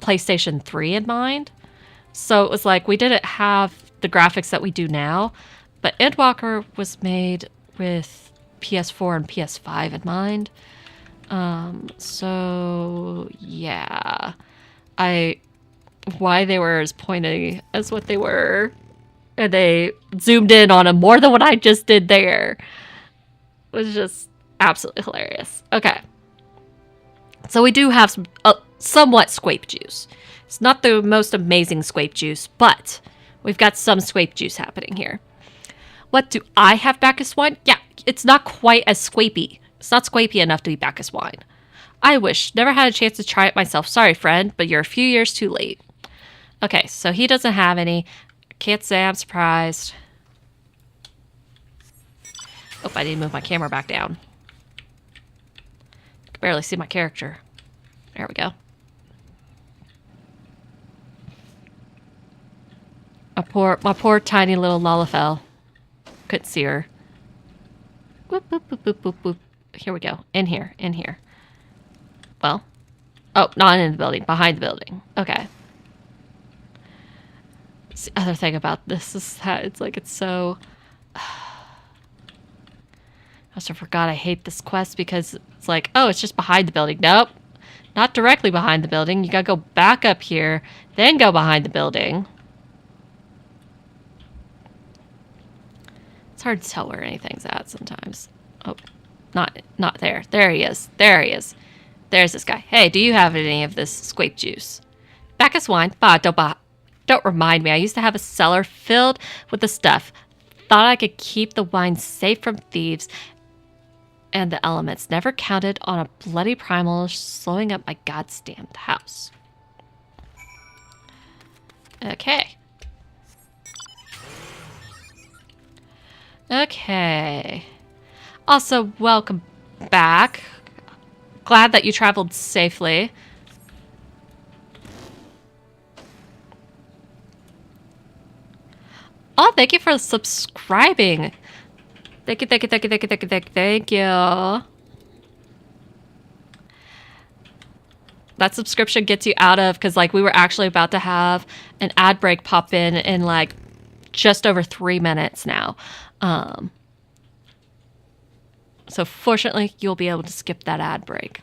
PlayStation 3 in mind. So it was like we didn't have the graphics that we do now, but Endwalker was made with PS4 and PS5 in mind. So yeah, why they were as pointy as what they were, and they zoomed in on them more than what I just did there, was just absolutely hilarious. Okay, so we do have some somewhat squape juice. It's not the most amazing squape juice, but we've got some squape juice happening here. What do I have Bacchus wine? Yeah, it's not quite as squapey. It's not squapey enough to be Bacchus wine. I wish. Never had a chance to try it myself. Sorry, friend, but you're a few years too late. Okay, so he doesn't have any. Can't say I'm surprised. Oh, I need to move my camera back down. I can barely see my character. There we go. My poor tiny little Lala fell. Couldn't see her. Whoop, whoop, whoop, whoop, whoop, whoop. Here we go. In here. In here. Well. Oh, not in the building. Behind the building. Okay. That's the other thing about this is that it's like it's so... I also forgot I hate this quest because it's like, oh, it's just behind the building. Nope. Not directly behind the building. You gotta go back up here, then go behind the building. It's hard to tell where anything's at sometimes. Oh, not there. There he is. There he is. There's this guy. Hey, do you have any of this squape juice? Bacchus wine? Don't remind me. I used to have a cellar filled with the stuff. Thought I could keep the wine safe from thieves and the elements. Never counted on a bloody primal slowing up my goddamn house. Okay. Okay. Also, welcome back. Glad that you traveled safely. Oh, thank you for subscribing. Thank you, thank you, thank you, thank you, thank you, thank you, thank you. That subscription gets you out of, because like we were actually about to have an ad break pop in like just over 3 minutes now. So fortunately, you'll be able to skip that ad break.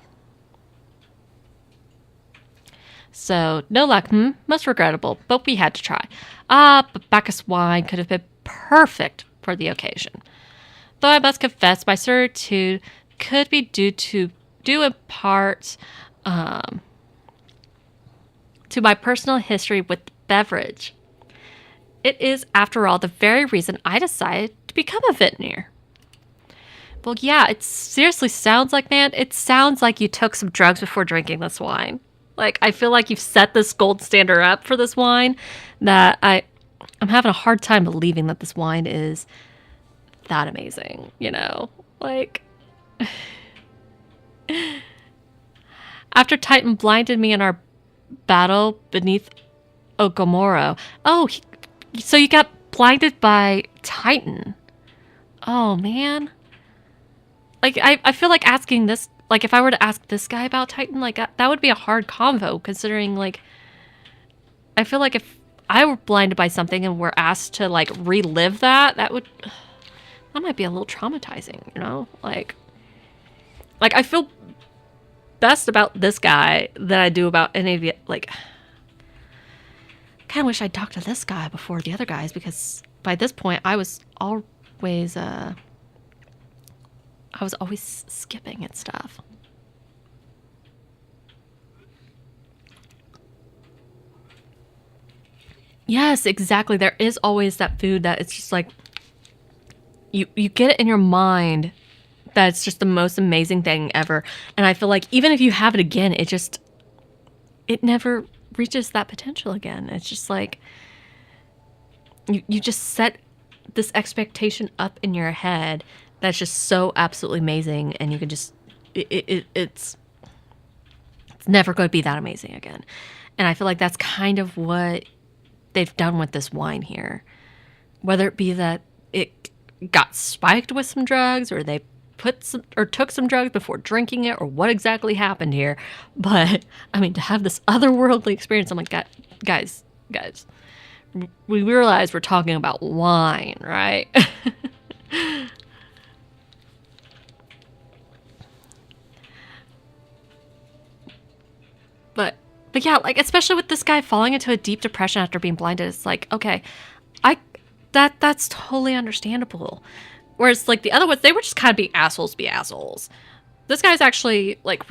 So, no luck, most regrettable, but we had to try. But Bacchus wine could have been perfect for the occasion. Though I must confess, my certitude could be due in part to my personal history with the beverage. It is, after all, the very reason I decided to become a vintner. Well, yeah, it seriously sounds like, man, it sounds like you took some drugs before drinking this wine. Like, I feel like you've set this gold standard up for this wine that I'm having a hard time believing that this wine is that amazing, you know? Like, after Titan blinded me in our battle beneath Okomoro. Oh, so you got blinded by Titan. Oh, man. Like, I feel like asking this, like, if I were to ask this guy about Titan, like, that would be a hard convo, considering, like, I feel like if I were blinded by something and were asked to, like, relive that might be a little traumatizing, you know? Like, I feel best about this guy than I do about any of the, like, I kind of wish I'd talked to this guy before the other guys, because by this point, I was always skipping and stuff. Yes, exactly. There is always that food that it's just like, you get it in your mind that it's just the most amazing thing ever. And I feel like even if you have it again, it never reaches that potential again. It's just like you just set this expectation up in your head that's just so absolutely amazing, and you can just it's never going to be that amazing again. And I feel like that's kind of what they've done with this wine here. Whether it be that it got spiked with some drugs, or they took some drugs before drinking it, or what exactly happened here. But I mean, to have this otherworldly experience, I'm like, guys, we realize we're talking about wine, right? But yeah, like, especially with this guy falling into a deep depression after being blinded, it's like, okay, that's totally understandable. Whereas like the other ones, they were just kind of being assholes to be assholes. This guy's actually like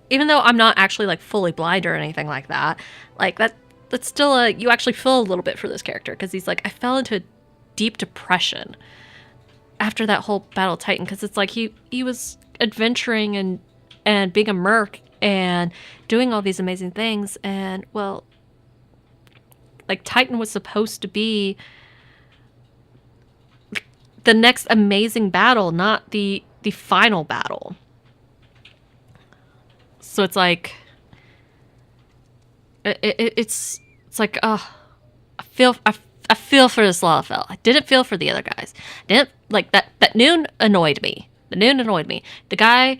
even though I'm not actually like fully blind or anything like that, like that's still you actually feel a little bit for this character, because he's like, I fell into a deep depression after that whole Battle of Titan, because it's like he was adventuring and being a merc and doing all these amazing things, and well, like Titan was supposed to be the next amazing battle, not the final battle. So it's like it's like, I feel for this Lala. I didn't feel for the other guys. Didn't like that Noon annoyed me. The guy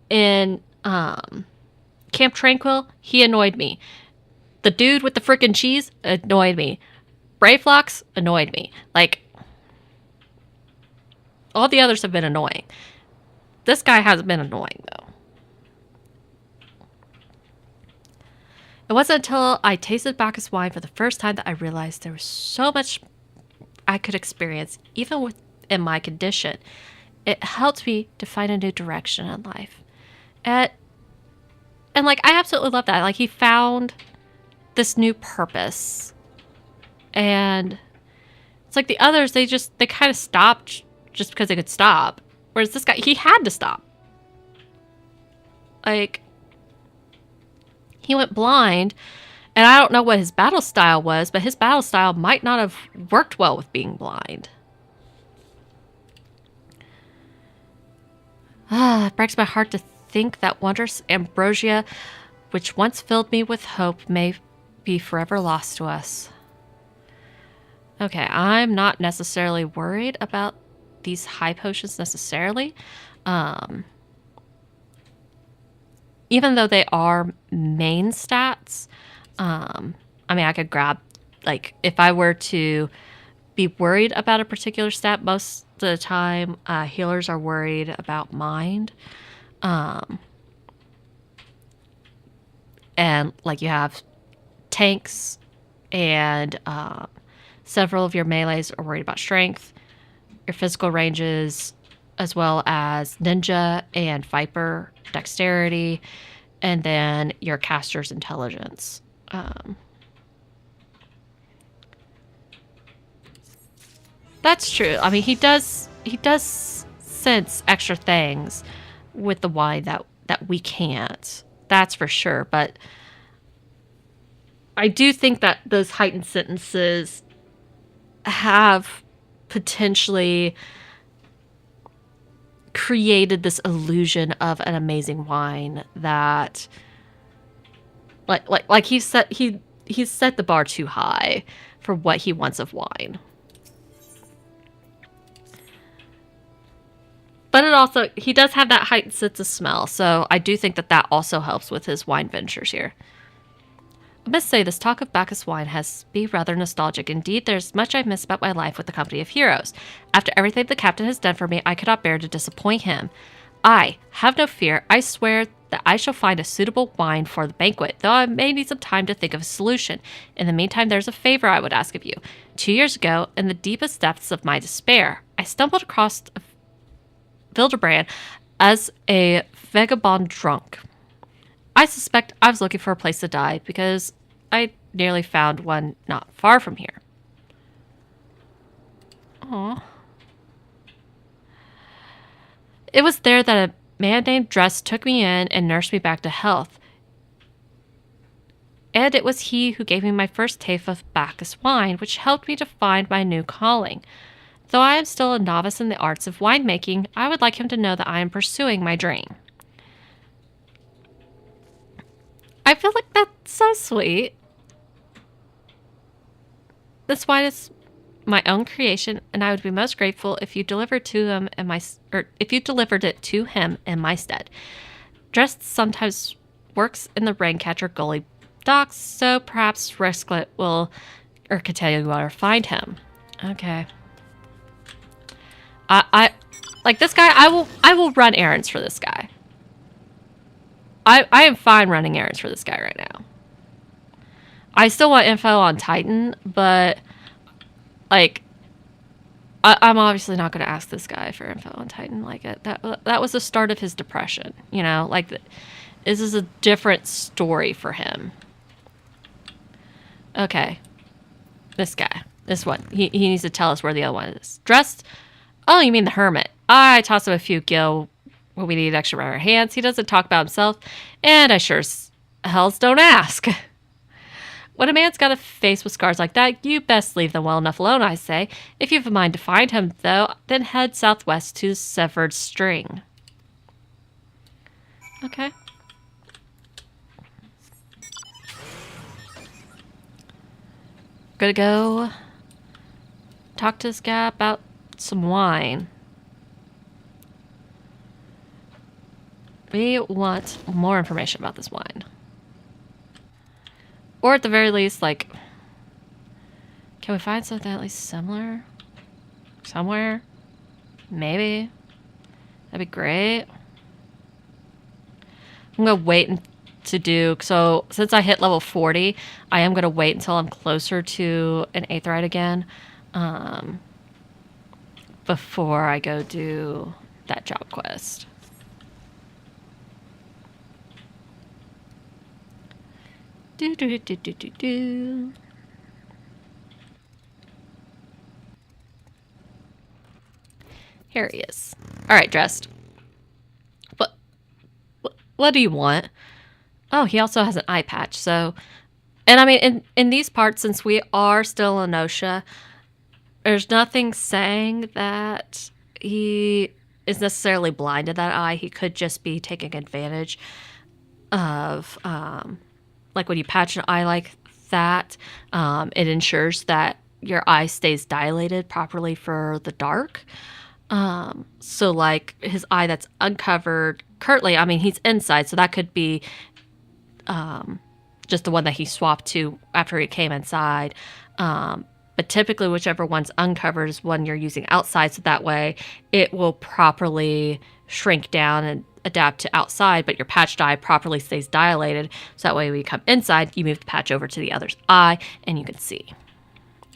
in Camp Tranquil, he annoyed me. The dude with the freaking cheese annoyed me. Brave Flocks annoyed me. Like, all the others have been annoying. This guy hasn't been annoying, though. It wasn't until I tasted Bacchus wine for the first time that I realized there was so much I could experience, even within my condition. It helped me to find a new direction in life. And like, I absolutely love that. Like, he found this new purpose. And it's like the others, they kind of stopped just because they could stop. Whereas this guy, he had to stop. Like, he went blind, and I don't know what his battle style was, but his battle style might not have worked well with being blind. It breaks my heart to think that wondrous ambrosia, which once filled me with hope, may be forever lost to us. Okay, I'm not necessarily worried about these high potions necessarily. Even though they are main stats, I mean, I could grab, like, if I were to be worried about a particular stat, most of the time, healers are worried about mind. And, like, you have tanks, and several of your melees are worried about strength, your physical ranges, as well as ninja and viper dexterity, and then your caster's intelligence. That's true. I mean, he does sense extra things with the wine that we can't. That's for sure. But I do think that those heightened sentences have potentially created this illusion of an amazing wine that, like he's set the bar too high for what he wants of wine. But it also, he does have that heightened sense of smell, so I do think that also helps with his wine ventures here. I must say, this talk of Bacchus wine has been rather nostalgic. Indeed, there's much I miss about my life with the company of heroes. After everything the captain has done for me, I cannot bear to disappoint him. Have no fear. I swear that I shall find a suitable wine for the banquet, though I may need some time to think of a solution. In the meantime, there's a favor I would ask of you. 2 years ago, in the deepest depths of my despair, I stumbled across Vilderbrand as a vagabond drunk. I suspect I was looking for a place to die because I nearly found one not far from here. Aw. It was there that a man named Dress took me in and nursed me back to health. And it was he who gave me my first taste of Bacchus wine, which helped me to find my new calling. Though I am still a novice in the arts of winemaking, I would like him to know that I am pursuing my dream. I feel like that's so sweet. This wine is my own creation, and I would be most grateful if you delivered it to him in my stead. Dress sometimes works in the Raincatcher Gully docks, so perhaps Risklet can tell you where to find him. Okay. I like this guy. I will run errands for this guy. I am fine running errands for this guy right now. I still want info on Titan, but like I'm obviously not going to ask this guy for info on Titan. Like that was the start of his depression. You know, like this is a different story for him. Okay, this guy, this one, he needs to tell us where the other one is. Dressed. Oh, you mean the hermit? I toss him a few gil when we need extra rubber hands. He doesn't talk about himself, and I sure as hells don't ask. When a man's got a face with scars like that, you best leave them well enough alone, I say. If you have a mind to find him, though, then head southwest to Severed String. Okay. Gonna go talk to this guy about some wine. We want more information about this wine. Or at the very least, like, can we find something at least similar? Somewhere? Maybe. That'd be great. I'm going to wait to do... So, since I hit level 40, I am going to wait until I'm closer to an Aetheryte again. Before I go do that job quest. Do. Here he is. All right, Dressed. What do you want? Oh, he also has an eye patch. So, and I mean, in these parts, since we are still in Osha, there's nothing saying that he is necessarily blind to that eye. He could just be taking advantage of, like when you patch an eye like that, it ensures that your eye stays dilated properly for the dark. So like his eye that's uncovered currently, I mean, he's inside, so that could be just the one that he swapped to after he came inside. But typically whichever one's uncovered is one you're using outside, so that way it will properly shrink down and adapt to outside, but your patched eye properly stays dilated, so that way when you come inside, you move the patch over to the other's eye, and you can see.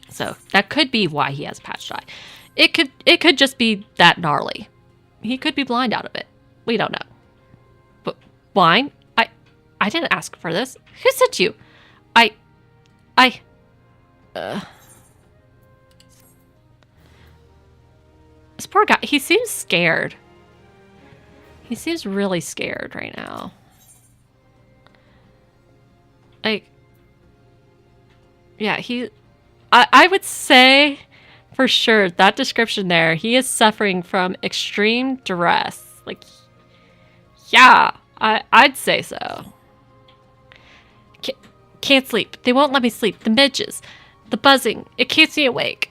So that could be why he has patched eye. It could just be that gnarly. He could be blind out of it. We don't know. But blind? I didn't ask for this. Who sent you? This poor guy, he seems scared. He seems really scared right now. Like, yeah, I would say for sure that description there, he is suffering from extreme duress. Like, yeah, I'd say so. Can't sleep. They won't let me sleep. The midges, the buzzing, it keeps me awake.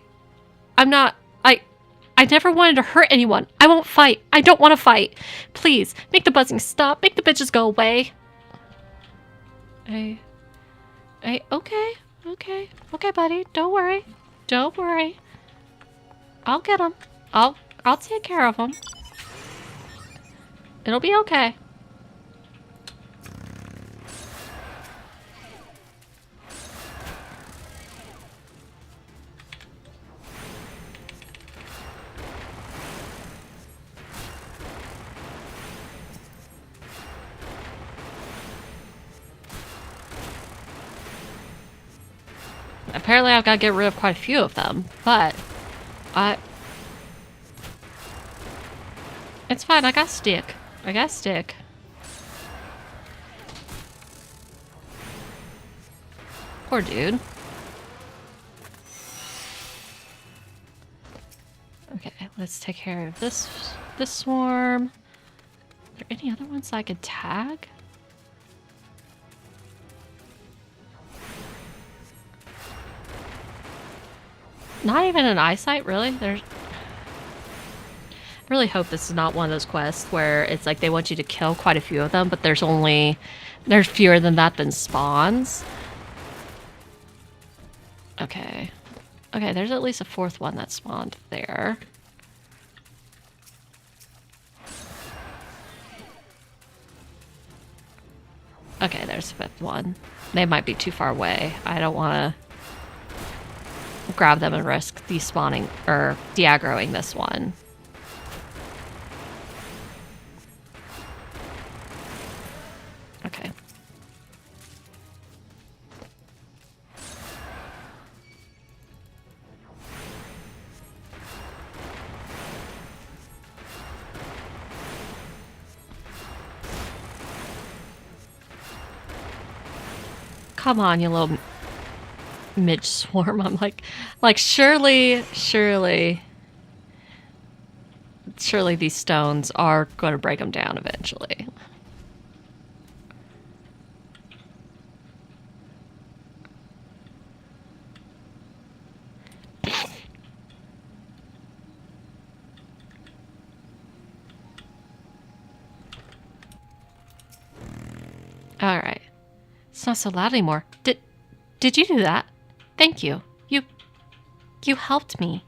I never wanted to hurt anyone. I won't fight. I don't want to fight. Please, make the buzzing stop. Make the bitches go away. Okay, buddy. Don't worry. Don't worry. I'll get them. I'll take care of them. It'll be okay. Apparently I've got to get rid of quite a few of them, but It's fine. I got stick. I got stick. Poor dude. Okay, let's take care of this swarm. Are there any other ones I could tag? Not even an eyesight, really? I really hope this is not one of those quests where it's like they want you to kill quite a few of them, but there's fewer than that than spawns. Okay. Okay, there's at least a fourth one that spawned there. Okay, there's a fifth one. They might be too far away. I don't want to grab them and risk despawning or de-aggroing this one. Okay. Come on, you little midge swarm. I'm like surely these stones are going to break them down eventually. All right. It's not so loud anymore. Did you do that? Thank you. You helped me,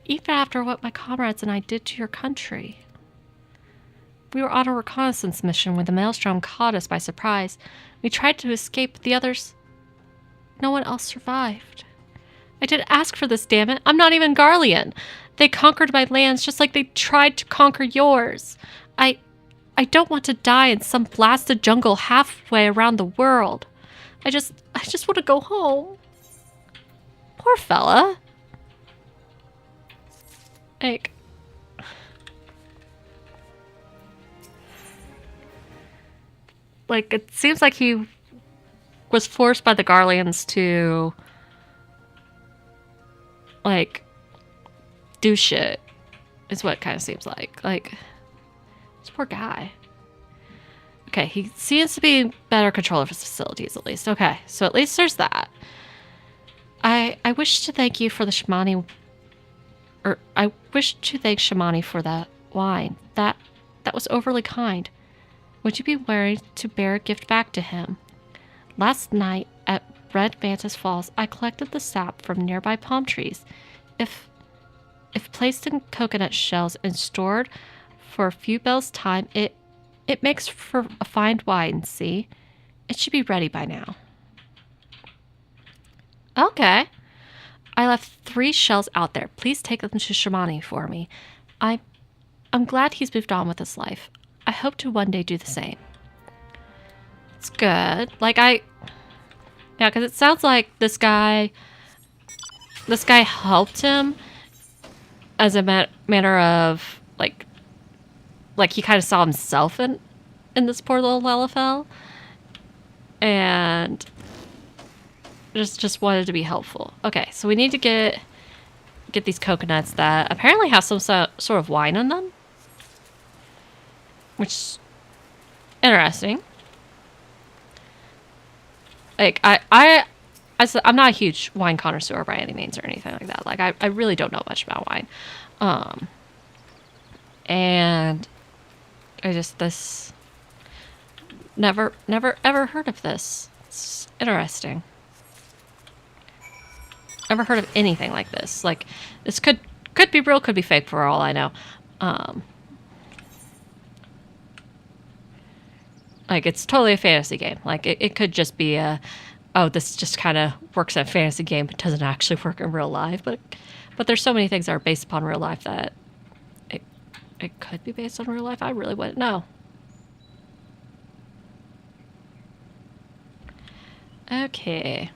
even after what my comrades and I did to your country. We were on a reconnaissance mission when the maelstrom caught us by surprise. We tried to escape, but the others... No one else survived. I didn't ask for this, damn it. I'm not even Garlean. They conquered my lands just like they tried to conquer yours. I don't want to die in some blasted jungle halfway around the world. I just want to go home. Poor fella. Like, it seems like he was forced by the Garleans to, like, do shit, is what it kind of seems like. Like, this poor guy. Okay, he seems to be in better control of his facilities, at least. Okay, so at least there's that. I wish to thank you for the Shamani... Or, I wish to thank Shamani for that wine. That was overly kind. Would you be willing to bear a gift back to him? Last night at Red Mantis Falls, I collected the sap from nearby palm trees. If placed in coconut shells and stored for a few bells' time, it makes for a fine wine, see? It should be ready by now. Okay. I left 3 shells out there. Please take them to Shamani for me. I'm glad he's moved on with his life. I hope to one day do the same. It's good. Like, yeah, because it sounds like this guy helped him as a manner of, like he kind of saw himself in this poor little Lalafell, and just wanted to be helpful. Okay, so we need to get these coconuts that apparently have some sort of wine in them, which is interesting. Like, I'm not a huge wine connoisseur by any means or anything like that. Like, I really don't know much about wine. And I just, this... Never ever heard of this. It's interesting. Never heard of anything like this. Like, this could be real, could be fake for all I know. Like, it's totally a fantasy game. Like, it could just be a, oh, this just kind of works in a fantasy game, but doesn't actually work in real life. But there's so many things that are based upon real life that it could be based on real life. I really wouldn't know. Okay.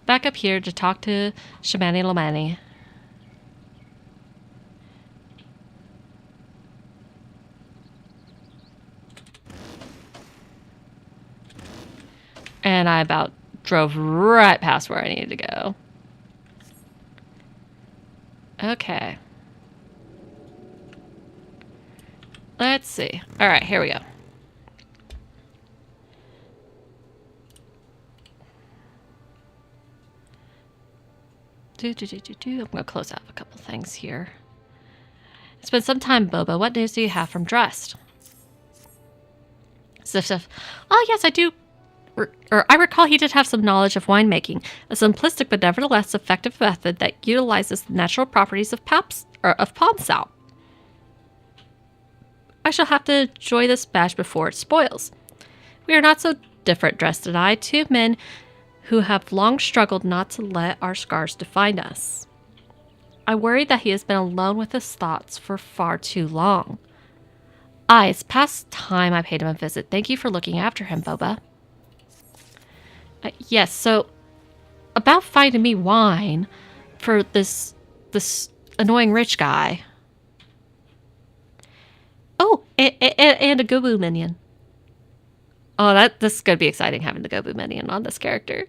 Back up here to talk to Shamani Lamani. And I about drove right past where I needed to go. Okay. Let's see. All right, here we go. I'm going to close out a couple things here. It's been some time, Boba. What news do you have from Dressed? Ziff. Oh, yes, I do. I recall he did have some knowledge of winemaking, a simplistic but nevertheless effective method that utilizes the natural properties of palm sap. I shall have to enjoy this batch before it spoils. We are not so different, Dressed and I, two men who have long struggled not to let our scars define us. I worry that he has been alone with his thoughts for far too long. It's past time I paid him a visit. Thank you for looking after him, Boba. Yes, so about finding me wine for this annoying rich guy. Oh, and a Gobu minion. Oh, this is going to be exciting having the Gobu minion on this character.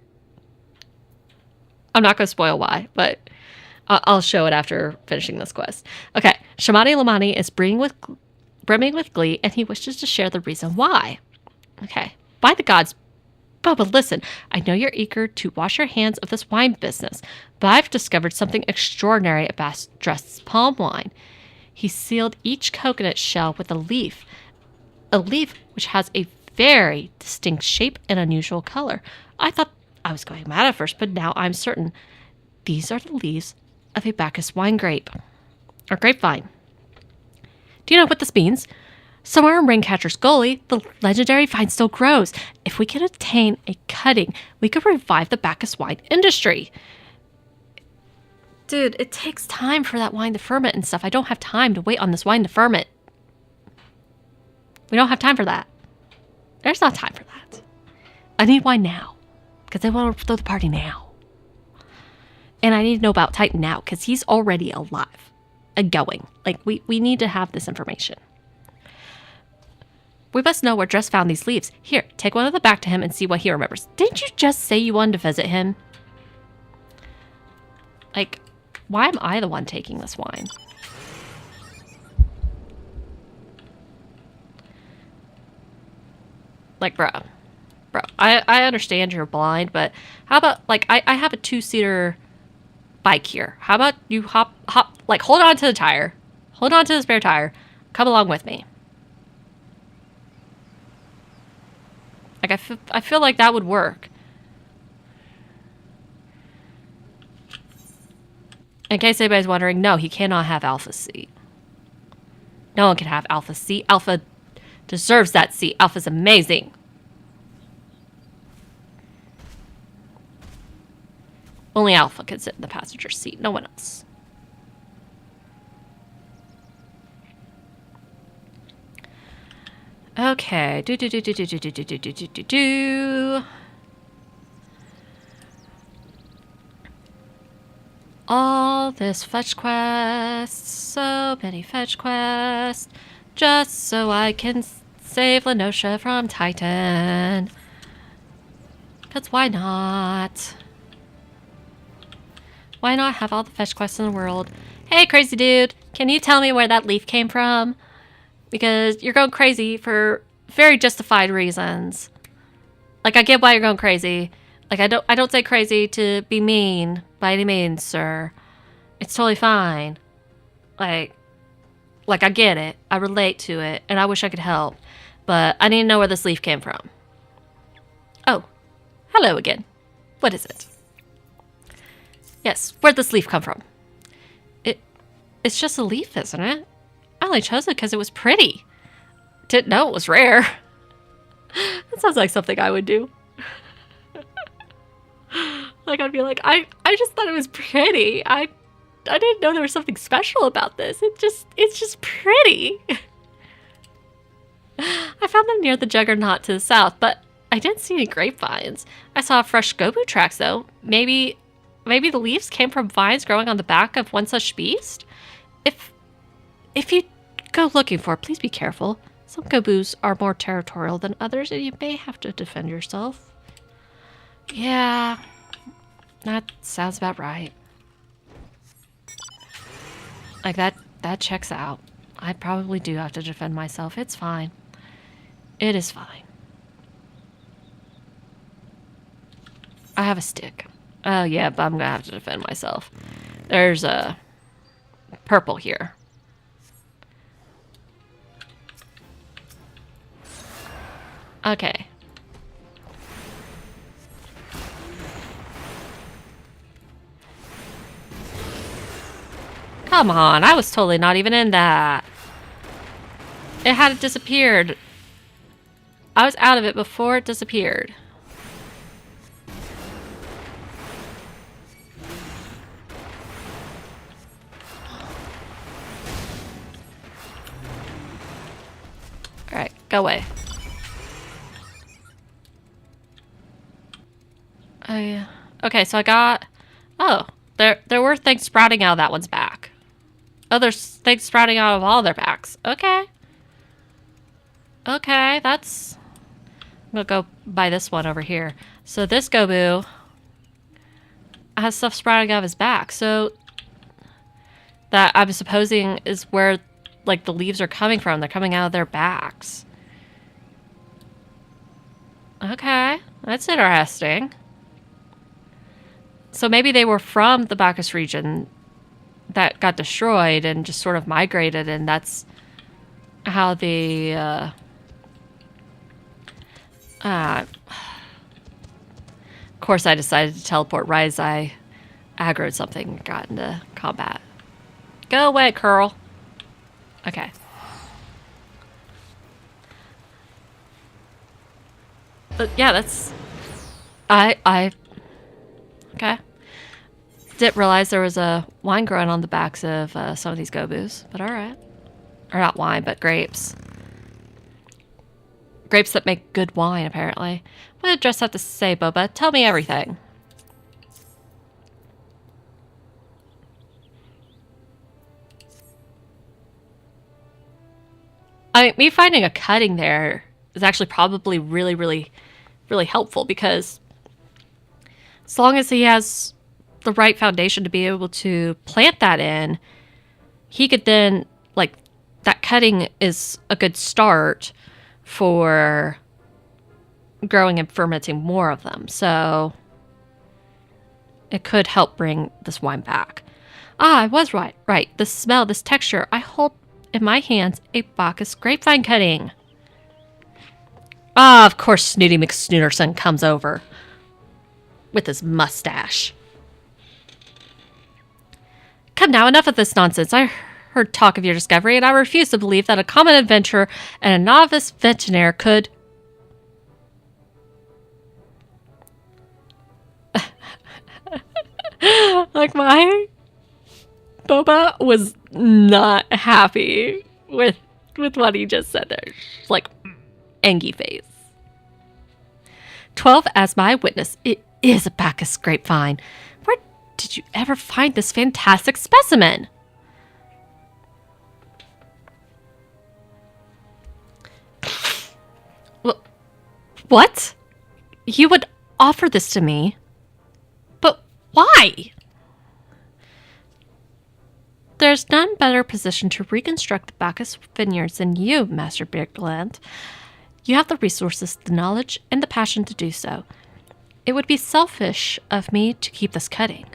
I'm not going to spoil why, but I'll show it after finishing this quest. Okay, Shamani Lamani is brimming with glee, and he wishes to share the reason why. Okay, by the gods, Boba, listen, I know you're eager to wash your hands of this wine business, but I've discovered something extraordinary about Dressed's palm wine. He sealed each coconut shell with a leaf which has a very distinct shape and unusual color. I thought I was going mad at first, but now I'm certain. These are the leaves of a Bacchus wine grape, or grapevine. Do you know what this means? Somewhere in Raincatcher's Gully, the legendary vine still grows. If we could obtain a cutting, we could revive the Bacchus wine industry. Dude, it takes time for that wine to ferment and stuff. I don't have time to wait on this wine to ferment. We don't have time for that. There's not time for that. I need wine now, because I want to throw the party now. And I need to know about Titan now, because he's already alive and going. Like, we need to have this information. We must know where Dress found these leaves. Here, take one of them back to him and see what he remembers. Didn't you just say you wanted to visit him? Like, why am I the one taking this wine? Like, bro, I understand you're blind, but how about, like, I have a 2-seater bike here. How about you hop, like, hold on to the tire. Hold on to the spare tire. Come along with me. Like, I feel like that would work. In case anybody's wondering, no, he cannot have Alpha's seat. No one can have Alpha's seat. Alpha deserves that seat. Alpha's amazing. Only Alpha can sit in the passenger seat. No one else. Okay. All this fetch quest, so many fetch quests, just so I can save Lenosha from Titan. 'Cause why not? Why not have all the fetch quests in the world? Hey, crazy dude, can you tell me where that leaf came from? Because you're going crazy for very justified reasons. Like, I get why you're going crazy. Like, I don't say crazy to be mean by any means, sir. It's totally fine. Like I get it. I relate to it, and I wish I could help. But I need to know where this leaf came from. Oh, hello again. What is it? Yes, where'd this leaf come from? It's just a leaf, isn't it? I only chose it because it was pretty. Didn't know it was rare. That sounds like something I would do. Like, I'd be like, I just thought it was pretty. I didn't know there was something special about this. It's just pretty. I found them near the Juggernaut to the south, but I didn't see any grapevines. I saw fresh Gobu tracks, though. Maybe the leaves came from vines growing on the back of one such beast? If you go looking for it, please be careful. Some Gobus are more territorial than others, and you may have to defend yourself. Yeah, that sounds about right. Like, that checks out. I probably do have to defend myself. It's fine. It is fine. I have a stick. Oh, yeah, but I'm gonna have to defend myself. There's a purple here. Okay. Come on, I was totally not even in that. It had disappeared. I was out of it before it disappeared. Alright, go away. Okay, so I got... Oh, there were things sprouting out of that one's back. Oh, there's things sprouting out of all their backs. Okay. Okay, that's... I'm gonna go buy this one over here. So this Gobu has stuff sprouting out of his back. So that I'm supposing is where like the leaves are coming from. They're coming out of their backs. Okay, that's interesting. So maybe they were from the Bacchus region that got destroyed and just sort of migrated, and that's how the of course I decided to teleport right as I aggroed something and got into combat. Go away, Curl. Okay. But yeah, that's... I... Okay. Didn't realize there was a wine growing on the backs of some of these Gobus, but alright. Or not wine, but grapes. Grapes that make good wine, apparently. What did Dress have to say, Boba? Tell me everything. I mean, me finding a cutting there is actually probably really, really, really helpful, because as long as he has the right foundation to be able to plant that in, he could then, like, that cutting is a good start for growing and fermenting more of them. So it could help bring this wine back. Ah, I was right. Right. The smell, this texture. I hold in my hands a Bacchus grapevine cutting. Ah, of course Snooty McSnooterson comes over with his mustache. Come now, enough of this nonsense. I heard talk of your discovery, and I refuse to believe that a common adventurer and a novice veterinarian could... Like, my Boba was not happy with what he just said there. Like, angry face. 12 as my witness. It is a Bacchus grapevine. Where did you ever find this fantastic specimen? What? You would offer this to me? But why? There's none better positioned to reconstruct the Bacchus vineyards than you, Master Bigland. You have the resources, the knowledge, and the passion to do so. It would be selfish of me to keep this cutting.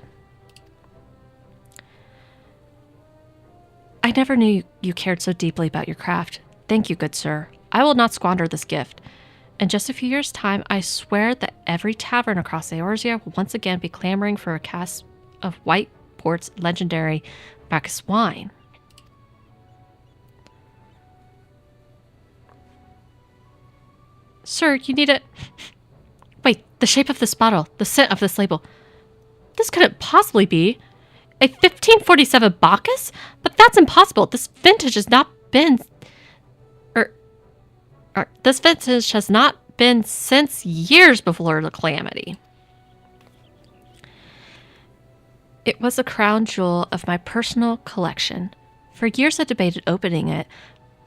I never knew you cared so deeply about your craft. Thank you, good sir. I will not squander this gift. In just a few years' time, I swear that every tavern across Eorzea will once again be clamoring for a cask of White Port's legendary Bacchus wine. Sir, you need it. Wait, the shape of this bottle, the scent of this label. This couldn't possibly be a 1547 Bacchus? But that's impossible. This vintage has not been... this vintage has not been since years before the calamity. It was a crown jewel of my personal collection. For years I debated opening it,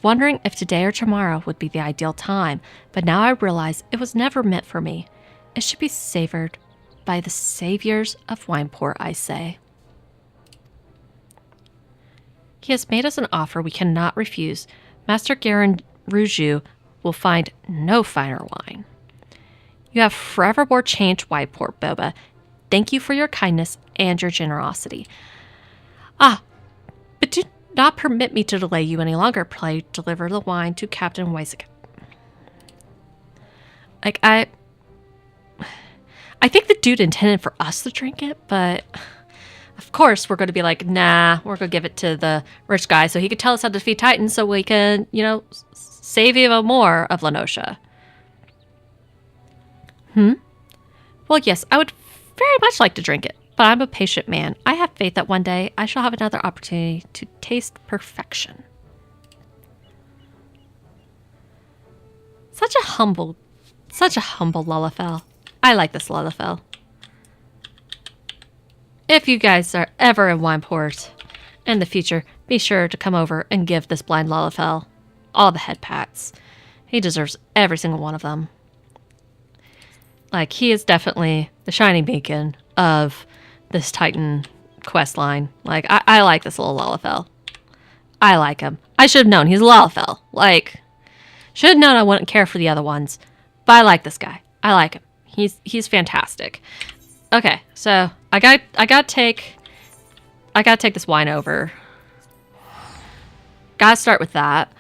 wondering if today or tomorrow would be the ideal time, but now I realize it was never meant for me. It should be savored by the saviors of Wineport, I say. He has made us an offer we cannot refuse. Master Garen Ruju will find no finer wine. You have forevermore changed Wineport, Boba. Thank you for your kindness and your generosity. Ah, but do not permit me to delay you any longer. Pray deliver the wine to Captain Weisig. Like, I think the dude intended for us to drink it, but of course we're going to be like, nah, we're going to give it to the rich guy so he could tell us how to defeat Titans so we can, you know, save even more of Lenosha. Well, yes, I would very much like to drink it, but I'm a patient man. I have faith that one day I shall have another opportunity to taste perfection. Such a humble Lalafell. I like this Lalafell. If you guys are ever in Wineport in the future, be sure to come over and give this blind Lalafell all the head pats. He deserves every single one of them. Like, he is definitely the shining beacon of this Titan quest line. Like, I like this little Lalafell. I like him. I should have known he's a Lalafell. Like, should have known I wouldn't care for the other ones. But I like this guy. I like him. He's fantastic. Okay, so I gotta take this wine over. Gotta start with that.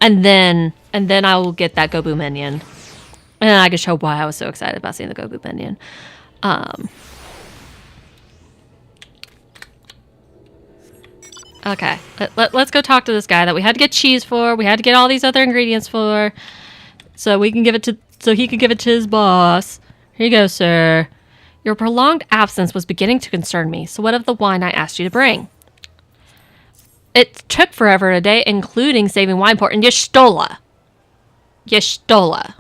And then I will get that Gobu minion. And then I can show why I was so excited about seeing the Gobu minion. Okay, let's go talk to this guy that we had to get cheese for. We had to get all these other ingredients for. So he can give it to his boss. Here you go, sir. Your prolonged absence was beginning to concern me. So what of the wine I asked you to bring? It took forever today, including saving Wineport and Y'shtola. Y'shtola.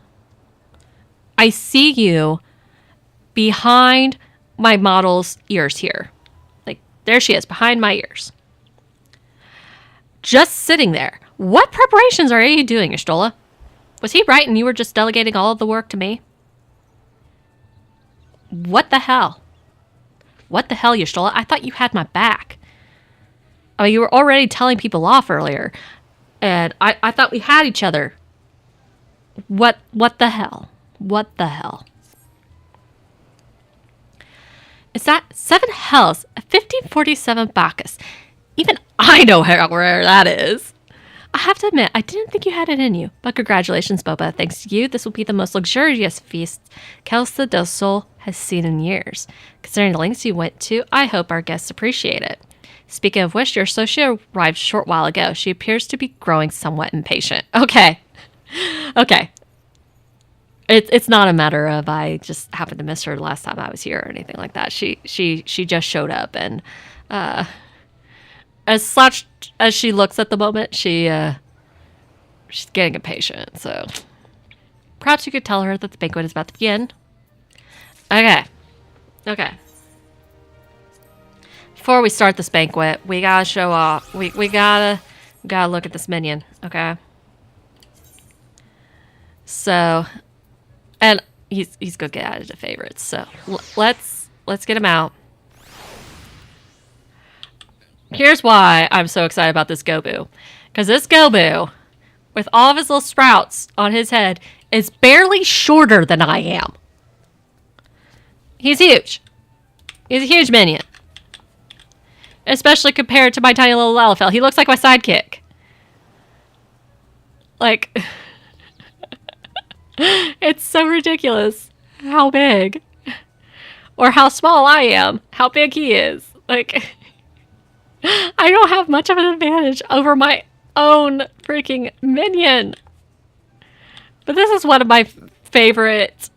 I see you behind my model's ears here. Like, there she is, behind my ears. Just sitting there. What preparations are you doing, Y'shtola? Was he right and you were just delegating all of the work to me? What the hell? What the hell, Y'shtola? I thought you had my back. I mean, you were already telling people off earlier. And I thought we had each other. What the hell? What the hell? Is that 7 hells, a 1547 Bacchus? Even I know how rare that is. I have to admit, I didn't think you had it in you. But congratulations, Boba. Thanks to you, this will be the most luxurious feast Kelsa del Sol has seen in years. Considering the lengths you went to, I hope our guests appreciate it. Speaking of which, your associate arrived a short while ago. She appears to be growing somewhat impatient. Okay. It's not a matter of I just happened to miss her last time I was here or anything like that. She just showed up, and as slouched as she looks at the moment, she's getting impatient. So perhaps you could tell her that the banquet is about to begin. Okay. Before we start this banquet, we gotta show off. We gotta look at this minion. Okay. So, and he's gonna get added to favorites. So let's get him out. Here's why I'm so excited about this Gobu. Because this Gobu, with all of his little sprouts on his head, is barely shorter than I am. He's huge. He's a huge minion. Especially compared to my tiny little Lalafell. He looks like my sidekick. Like, it's so ridiculous how big. Or how small I am. How big he is. Like, I don't have much of an advantage over my own freaking minion. But this is one of my favorite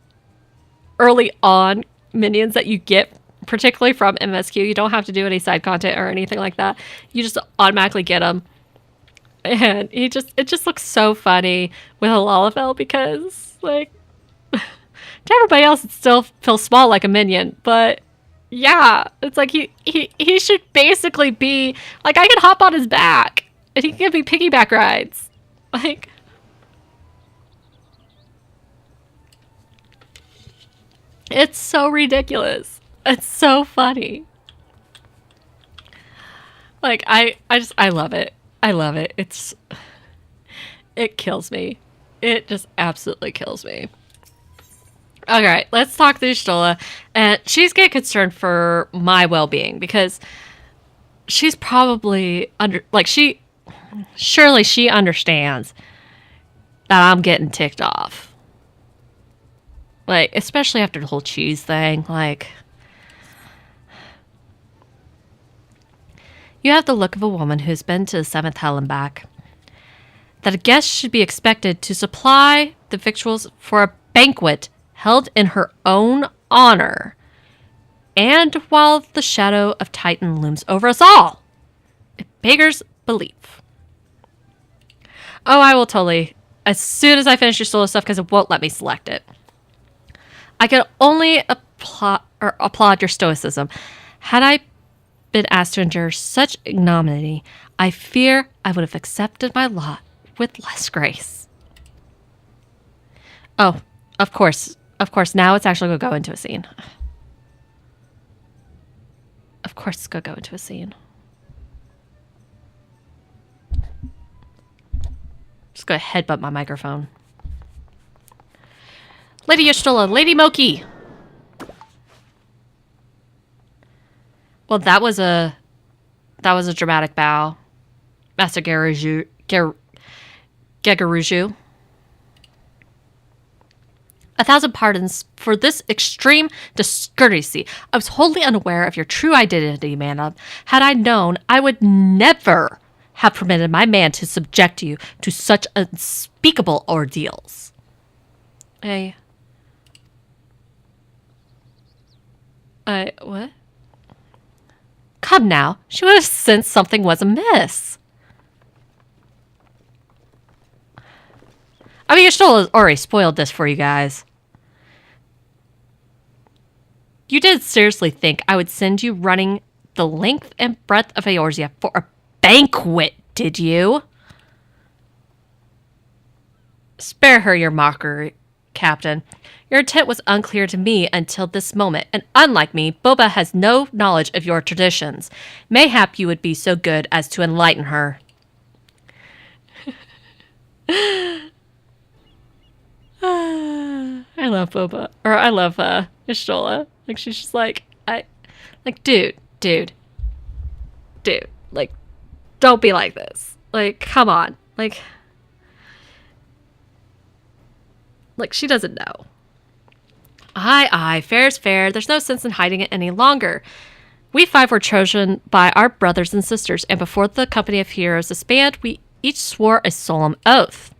early on minions that you get, particularly from MSQ. You don't have to do any side content or anything like that. You just automatically get them. And it just looks so funny with a Lalafell because, like, to everybody else it still feels small like a minion, but yeah, it's like he should basically be like, I can hop on his back and he can give me piggyback rides. Like, It's so ridiculous. It's so funny. Like, I love it. I love it. It kills me. It just absolutely kills me. Alright, let's talk to Stola. And she's getting concerned for my well-being because she's probably surely she understands that I'm getting ticked off. Like, especially after the whole cheese thing. Like, you have the look of a woman who's been to the seventh hell and back. That a guest should be expected to supply the victuals for a banquet held in her own honor, and while the shadow of Titan looms over us all. It beggars belief. Oh, I will totally, as soon as I finish your solo stuff, because it won't let me select it. I can only applaud your stoicism. Had I been asked to endure such ignominy, I fear I would have accepted my lot with less grace. Oh, of course, now it's actually going to go into a scene. Of course it's going to go into a scene. Just going to headbutt my microphone. Lady Y'shtola, Lady Moki. Well, that was a dramatic bow. Master Gegaruju. Gegaruju. 1,000 pardons for this extreme discourtesy. I was wholly unaware of your true identity, madam. Had I known, I would never have permitted my man to subject you to such unspeakable ordeals. What? Come now, she would have sensed something was amiss. I mean, Y'shtola already spoiled this for you guys. You did seriously think I would send you running the length and breadth of Eorzea for a banquet, did you? Spare her your mockery, Captain. Your intent was unclear to me until this moment, and unlike me, Boba has no knowledge of your traditions. Mayhap you would be so good as to enlighten her. I love Boba. Or I love Y'shtola. Like, she's just like, dude. Like, don't be like this. Like, come on. Like, she doesn't know. Aye, fair's fair. There's no sense in hiding it any longer. We 5 were chosen by our brothers and sisters, and before the company of heroes disbanded, we each swore a solemn oath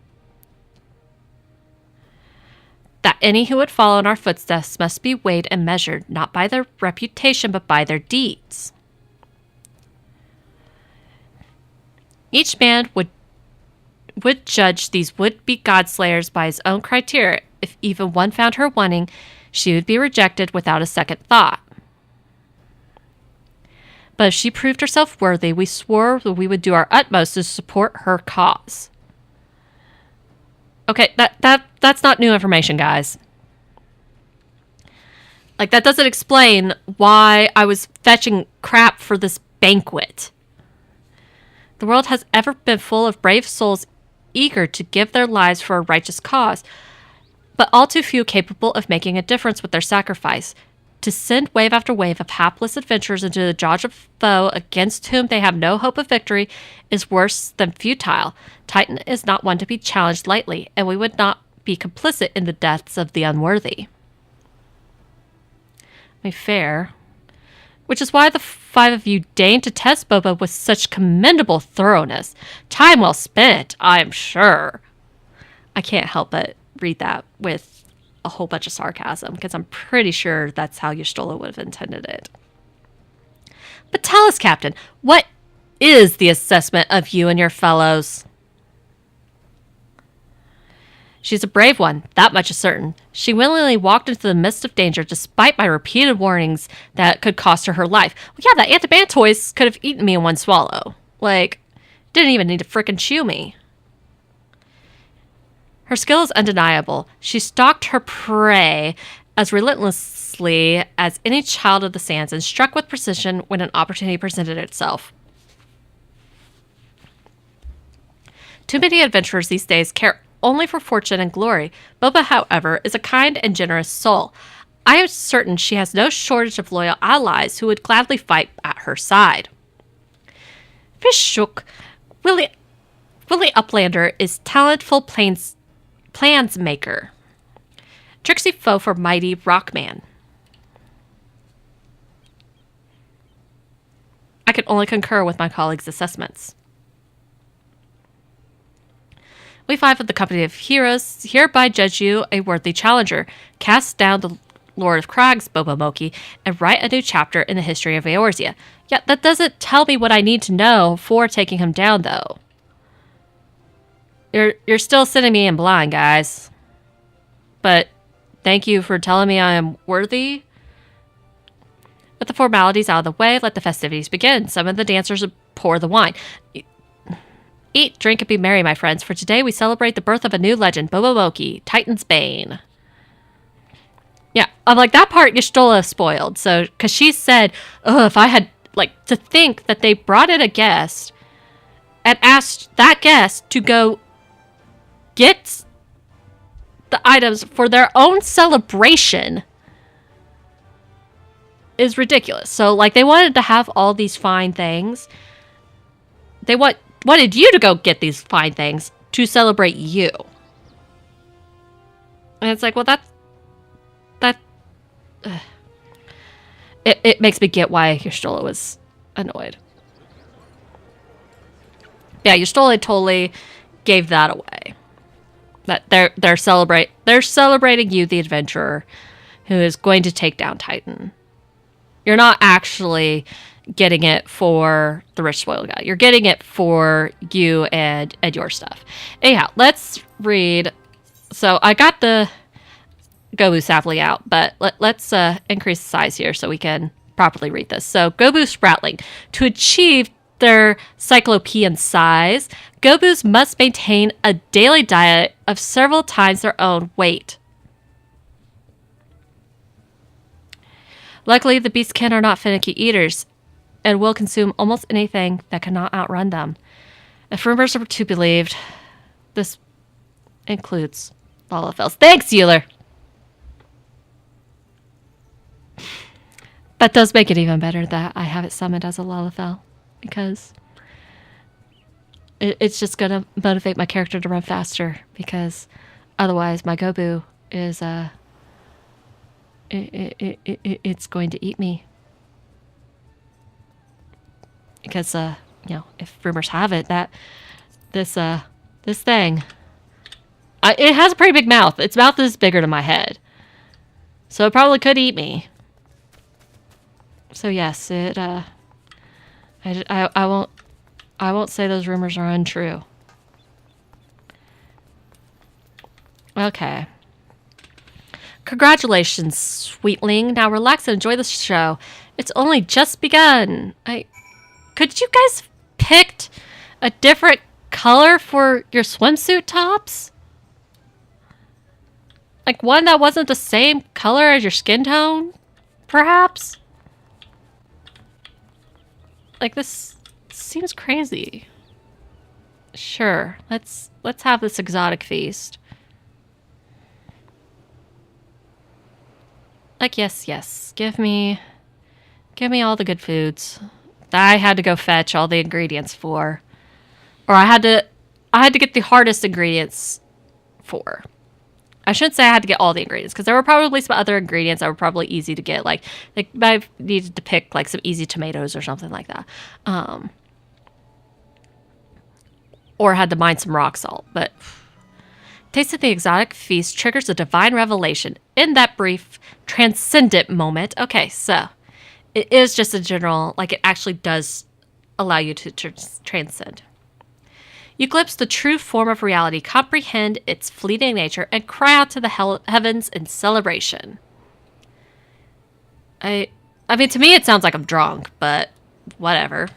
that any who would follow in our footsteps must be weighed and measured, not by their reputation, but by their deeds. Each man would judge these would-be godslayers by his own criteria. If even one found her wanting, she would be rejected without a second thought. But if she proved herself worthy, we swore that we would do our utmost to support her cause. Okay, that's not new information, guys. Like, that doesn't explain why I was fetching crap for this banquet. The world has ever been full of brave souls eager to give their lives for a righteous cause, but all too few capable of making a difference with their sacrifice. To send wave after wave of hapless adventurers into the jaws of a foe against whom they have no hope of victory is worse than futile. Titan is not one to be challenged lightly, and we would not be complicit in the deaths of the unworthy. Fair. Which is why the 5 of you deigned to test Boba with such commendable thoroughness. Time well spent, I am sure. I can't help but read that with a whole bunch of sarcasm, because I'm pretty sure that's how Y'shtola would have intended it. But tell us, Captain, what is the assessment of you and your fellows? She's a brave one, that much is certain. She willingly walked into the midst of danger despite my repeated warnings that could cost her her life. Well, yeah, that Antibantoise could have eaten me in one swallow. Like, didn't even need to frickin' chew me. Her skill is undeniable. She stalked her prey as relentlessly as any child of the sands and struck with precision when an opportunity presented itself. Too many adventurers these days care only for fortune and glory. Boba, however, is a kind and generous soul. I am certain she has no shortage of loyal allies who would gladly fight at her side. Fishhook, Willie Uplander is talentful plans maker. Tricksy foe for mighty Rockman. I can only concur with my colleagues' assessments. We five of the company of heroes hereby judge you a worthy challenger. Cast down the Lord of Crags, Boba Moki, and write a new chapter in the history of Eorzea. Yet that doesn't tell me what I need to know for taking him down, though. You're still sending me in blind, guys. But thank you for telling me I am worthy. With the formalities out of the way, let the festivities begin. Summon the dancers and pour the wine. Eat, drink, and be merry, my friends, for today we celebrate the birth of a new legend, Boba Moki, Titan's Bane. Yeah, I'm like, that part Y'shtola spoiled. So, because she said, if I had, to think that they brought in a guest and asked that guest to go get the items for their own celebration is ridiculous. So, they wanted to have all these fine things. They wanted you to go get these fine things to celebrate you. And it's like, well, it makes me get why Y'shtola was annoyed. Yeah, Y'shtola totally gave that away. That they're celebrating you, the adventurer, who is going to take down Titan. You're not actually getting it for the rich spoiled guy. You're getting it for you and your stuff. Anyhow, let's read. So I got the Gobu sapling out, but let's increase the size here so we can properly read this. So Gobu Sproutling. To achieve their cyclopean size, Gobus must maintain a daily diet of several times their own weight. Luckily, the beastkin are not finicky eaters and will consume almost anything that cannot outrun them. If rumors are to be believed, this includes Lalafels. Thanks, Euler! That does make it even better that I have it summoned as a Lalafell, because it's just going to motivate my character to run faster, because otherwise my Gobu is it's going to eat me. Because if rumors have it that this thing, it has a pretty big mouth. Its mouth is bigger than my head, so it probably could eat me. So yes, I won't say those rumors are untrue. Okay. Congratulations, sweetling. Now relax and enjoy the show. It's only just begun. Could you guys picked a different color for your swimsuit tops? One that wasn't the same color as your skin tone, perhaps? This seems crazy. Sure, let's have this exotic feast. Yes. Give me all the good foods that I had to go fetch all the ingredients for. Or I had to get the hardest ingredients for. I shouldn't say I had to get all the ingredients, because there were probably some other ingredients that were probably easy to get. I needed to pick some easy tomatoes or something like that. Or had to mine some rock salt. But tasting the exotic feast triggers a divine revelation in that brief, transcendent moment. Okay, so it is just a general, it actually does allow you to transcend. You glimpse the true form of reality, comprehend its fleeting nature, and cry out to the heavens in celebration. I mean, to me it sounds like I'm drunk, but whatever.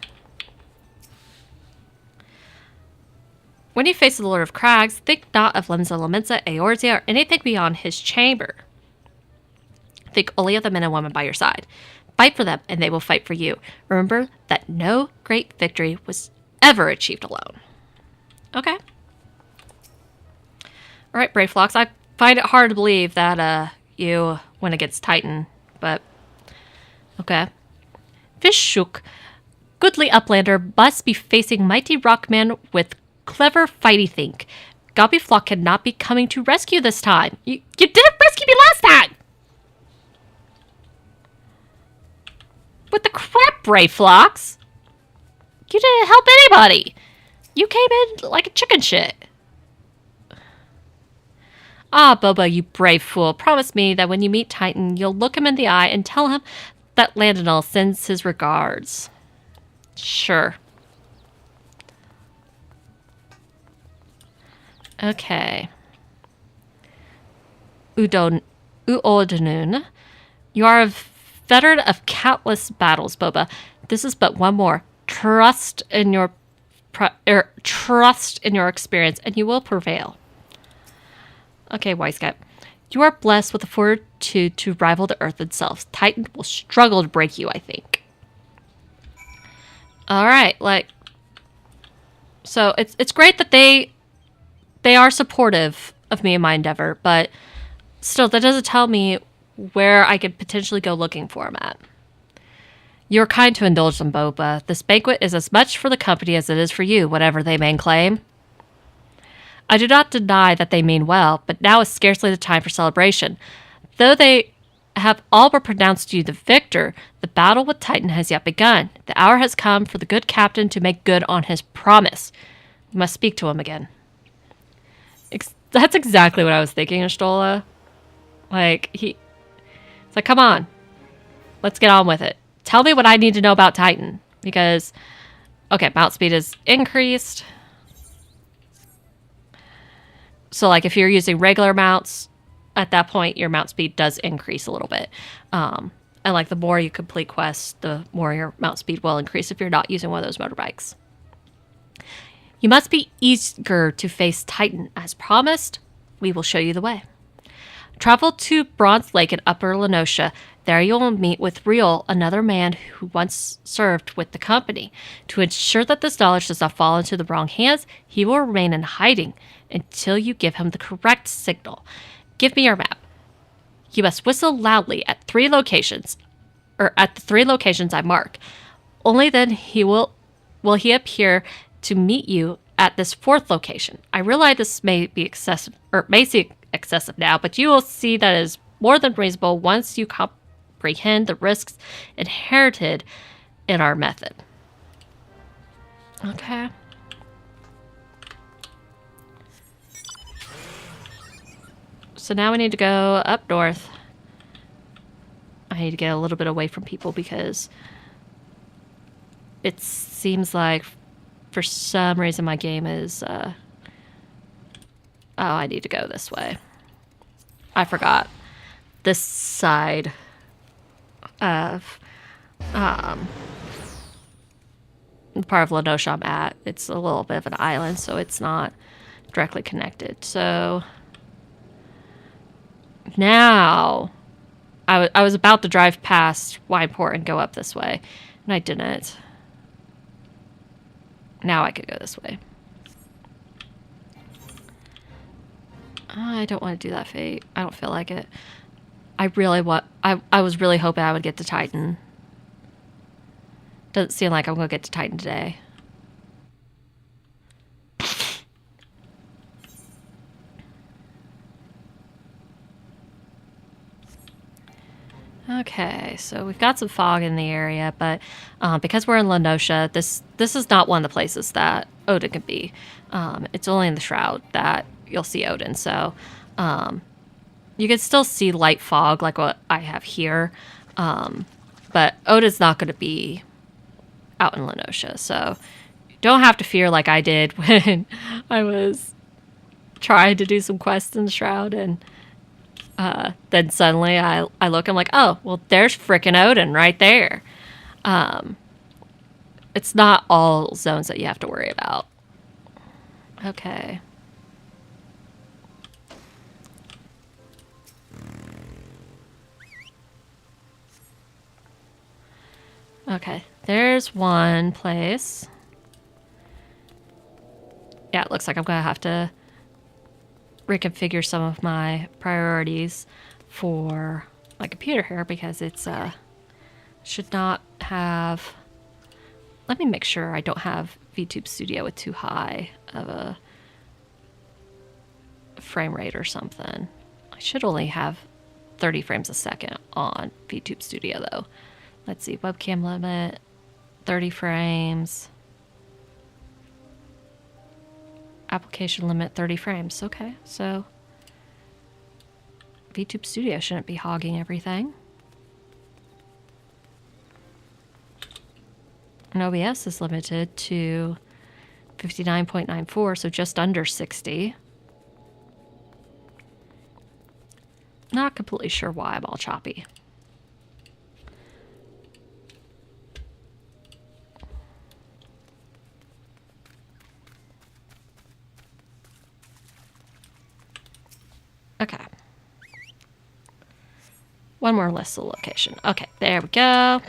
When you face the Lord of Crags, think not of Lemza Lamenza, Eorzea, or anything beyond his chamber. Think only of the men and women by your side. Fight for them, and they will fight for you. Remember that no great victory was ever achieved alone. Okay. All right, Brave Flocks. I find it hard to believe that you went against Titan, but okay. Fishhook, goodly uplander, must be facing mighty rockman with clever fighty think. Gobby Flock cannot be coming to rescue this time. You didn't rescue me last time! What the crap, Brave Flocks? You didn't help anybody. You came in like a chicken shit. Ah, Boba, you brave fool. Promise me that when you meet Titan, you'll look him in the eye and tell him that Landonal sends his regards. Sure. Okay. Uodunun. You are a veteran of countless battles, Boba. This is but one more. Trust in your experience, and you will prevail. Okay, Wise Guy. You are blessed with the fortitude to rival the Earth itself. Titan will struggle to break you, I think. All right, like, so it's great that they are supportive of me and my endeavor, but still, that doesn't tell me where I could potentially go looking for him at. You're kind to indulge them, Boba. This banquet is as much for the company as it is for you, whatever they may claim. I do not deny that they mean well, but now is scarcely the time for celebration. Though they have all but pronounced you the victor, the battle with Titan has yet begun. The hour has come for the good captain to make good on his promise. You must speak to him again. That's exactly what I was thinking, Ashtola. Like, it's like, come on. Let's get on with it. Tell me what I need to know about Titan. Because, okay, mount speed is increased. So, like, if you're using regular mounts, at that point, your mount speed does increase a little bit. And, like, the more you complete quests, the more your mount speed will increase if you're not using one of those motorbikes. You must be eager to face Titan. As promised, we will show you the way. Travel to Bronze Lake in Upper Lenosha. There you will meet with Riol, another man who once served with the company. To ensure that this knowledge does not fall into the wrong hands, he will remain in hiding until you give him the correct signal. Give me your map. You must whistle loudly at the 3 locations I mark. Only then will he appear to meet you at this 4th location. I realize this may be excessive, or may seem excessive now, but you will see that it is more than reasonable once you comprehend the risks inherited in our method. Okay. So now we need to go up north. I need to get a little bit away from people because it seems like for some reason my game is... oh, I need to go this way. I forgot. This side of part of Lenosha I'm at, it's a little bit of an island, so it's not directly connected. So now I was about to drive past Wineport and go up this way, and I didn't. Now I could go this way. I don't want to do that, Fate. I don't feel like it. I was really hoping I would get to Titan. Doesn't seem like I'm going to get to Titan today. Okay, so we've got some fog in the area, but because we're in Lenosha, this is not one of the places that Odin can be. It's only in the Shroud that you'll see Odin, so you can still see light fog like what I have here, but Odin's not going to be out in Lenosha, so you don't have to fear like I did when I was trying to do some quests in the Shroud, and then suddenly I look, I'm like, oh, well, there's frickin' Odin right there. It's not all zones that you have to worry about. Okay. Okay, there's one place. Yeah, it looks like I'm going to have to reconfigure some of my priorities for my computer here because it's should not have. Let me make sure I don't have VTube Studio with too high of a frame rate or something. I should only have 30 frames a second on VTube Studio though. Let's see, webcam limit 30 frames. Application limit 30 frames. Okay, so VTube Studio shouldn't be hogging everything. And OBS is limited to 59.94, so just under 60. Not completely sure why I'm all choppy. Okay. One more list of location. Okay, there we go.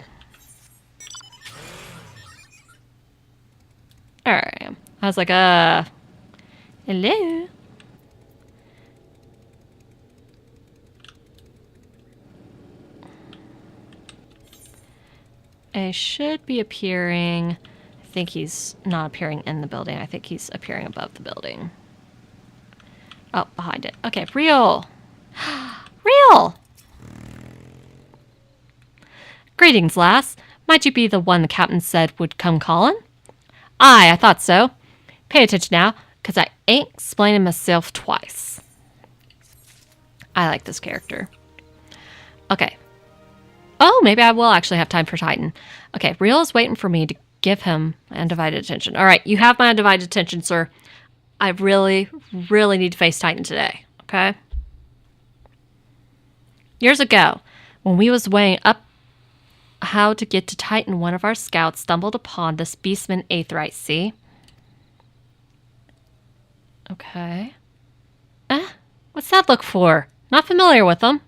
There I am. I was like, hello? I should be appearing. I think he's not appearing in the building. I think he's appearing above the building. Oh, behind it. Okay, real. Real! Greetings, lass. Might you be the one the captain said would come calling? Aye, I thought so. Pay attention now, because I ain't explaining myself twice. I like this character. Okay. Oh, maybe I will actually have time for Titan. Okay, Real is waiting for me to give him my undivided attention. All right, you have my undivided attention, sir. I really, really need to face Titan today, okay? Years ago, when we was weighing up how to get to Titan, one of our scouts stumbled upon this beastman Aetherite, see? Okay. What's that look for? Not familiar with them.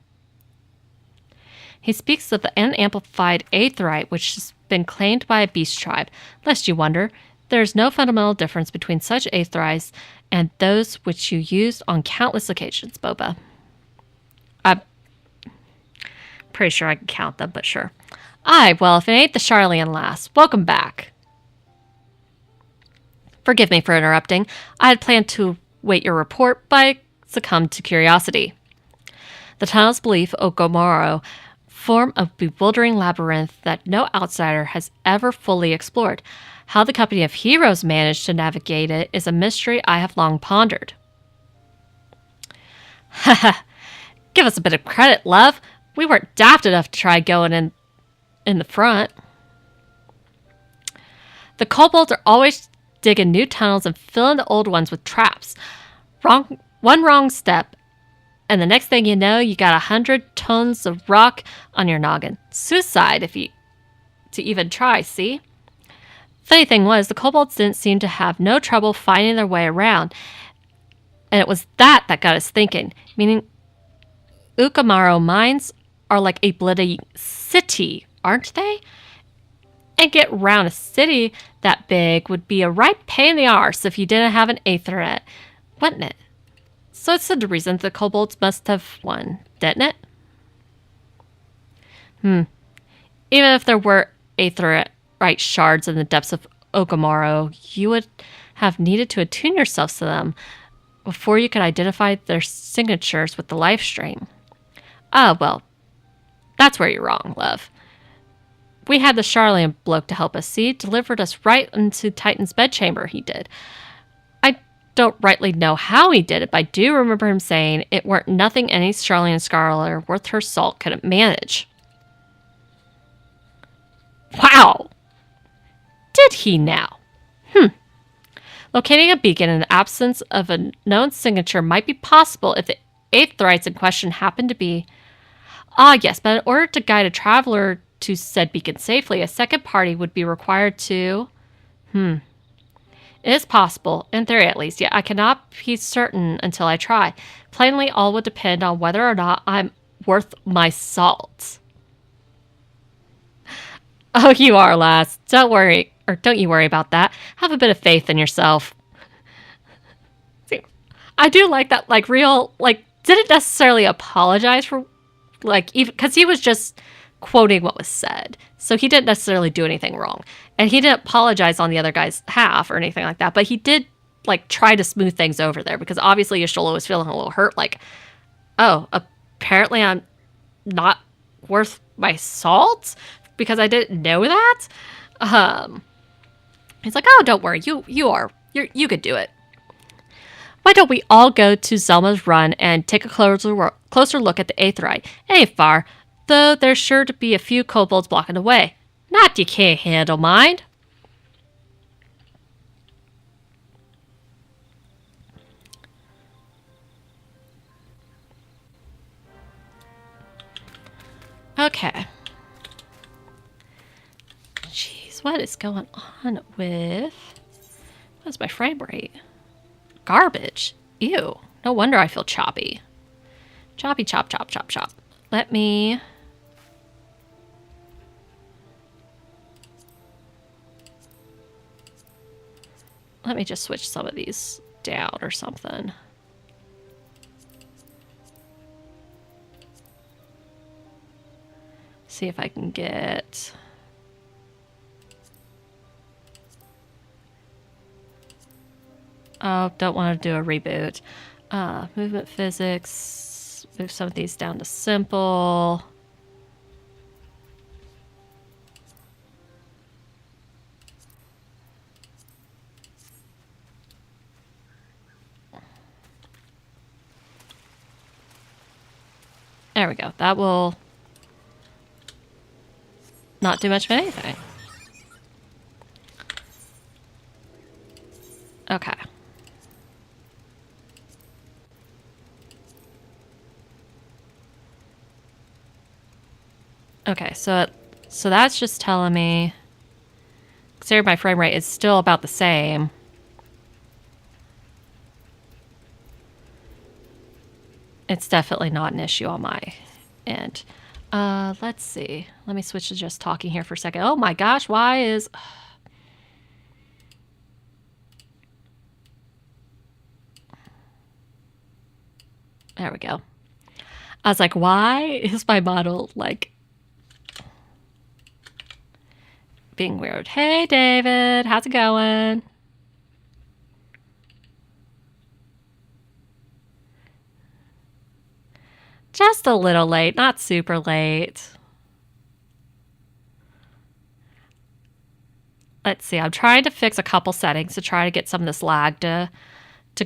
He speaks of the unamplified Aetherite, which has been claimed by a beast tribe. Lest you wonder, there is no fundamental difference between such Aetherites and those which you used on countless occasions, Boba. I'm pretty sure I can count them, but sure. Aye, well, if it ain't the Charlian lass, welcome back. Forgive me for interrupting. I had planned to wait your report, but I succumbed to curiosity. The tunnel's belief, Okomoro, form a bewildering labyrinth that no outsider has ever fully explored. How the company of heroes managed to navigate it is a mystery I have long pondered. Haha, give us a bit of credit, love. We weren't daft enough to try going in the front. The kobolds are always digging new tunnels and filling the old ones with traps. One wrong step, and the next thing you know, you got 100 tons of rock on your noggin. Suicide if you to even try, see? Funny thing was, the kobolds didn't seem to have no trouble finding their way around. And it was that got us thinking. Meaning, Ukamaro mines are like a bloody city, aren't they? And get around a city that big would be a right pain in the arse if you didn't have an Aethernet, wouldn't it? So it's the reason the kobolds must have won, didn't it? Even if there were Aetherite shards in the depths of Okamaro, you would have needed to attune yourselves to them before you could identify their signatures with the life stream. Ah, well, that's where you're wrong, love. We had the Charlian bloke to help us, see? Delivered us right into Titan's bedchamber, he did. I don't rightly know how he did it, but I do remember him saying it weren't nothing any Charlian scholar worth her salt couldn't manage. Wow! Did he now? Locating a beacon in the absence of a known signature might be possible if the Aetherites in question happen to be... Ah, yes, but in order to guide a traveler to said beacon safely, a second party would be required to... It is possible, in theory at least, yet I cannot be certain until I try. Plainly, all would depend on whether or not I'm worth my salt. Oh, you are, lass. Don't worry, or don't you worry about that. Have a bit of faith in yourself. See, I do like that, like, real, like, didn't necessarily apologize for, like, even, because he was just quoting what was said. So he didn't necessarily do anything wrong. And he didn't apologize on the other guy's half or anything like that, but he did, like, try to smooth things over there because obviously Yashola was feeling a little hurt, like, oh, apparently I'm not worth my salt because I didn't know that. He's like, oh, don't worry, you could do it. Why don't we all go to Zelma's run and take a closer look at the Aetheryte? It ain't far, though there's sure to be a few kobolds blocking the way. Not you can't handle mine. Okay. Jeez, what is going on with... What's my frame rate? Garbage. Ew. No wonder I feel choppy. Choppy, chop, chop, chop, chop. Let me just switch some of these down or something. See if I can get... Oh, don't want to do a reboot. Movement physics. Move some of these down to simple. There we go. That will not do much of anything. Okay. Okay, so that's just telling me, considering my frame rate is still about the same. It's definitely not an issue on my end. Let's see. Let me switch to just talking here for a second. Oh my gosh, why is... There we go. I was like, why is my model, like, being weird? Hey, David. How's it going? Just a little late. Not super late. Let's see. I'm trying to fix a couple settings to try to get some of this lag to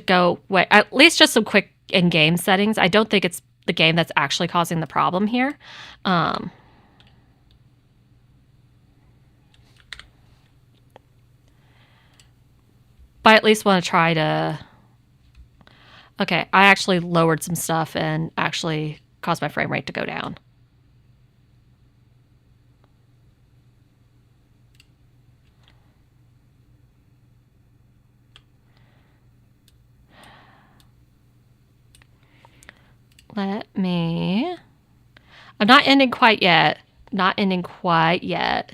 go away. At least just some quick in-game settings. I don't think it's the game that's actually causing the problem here. But I at least want to try to... Okay, I actually lowered some stuff and actually caused my frame rate to go down. Let me... I'm not ending quite yet. Not ending quite yet.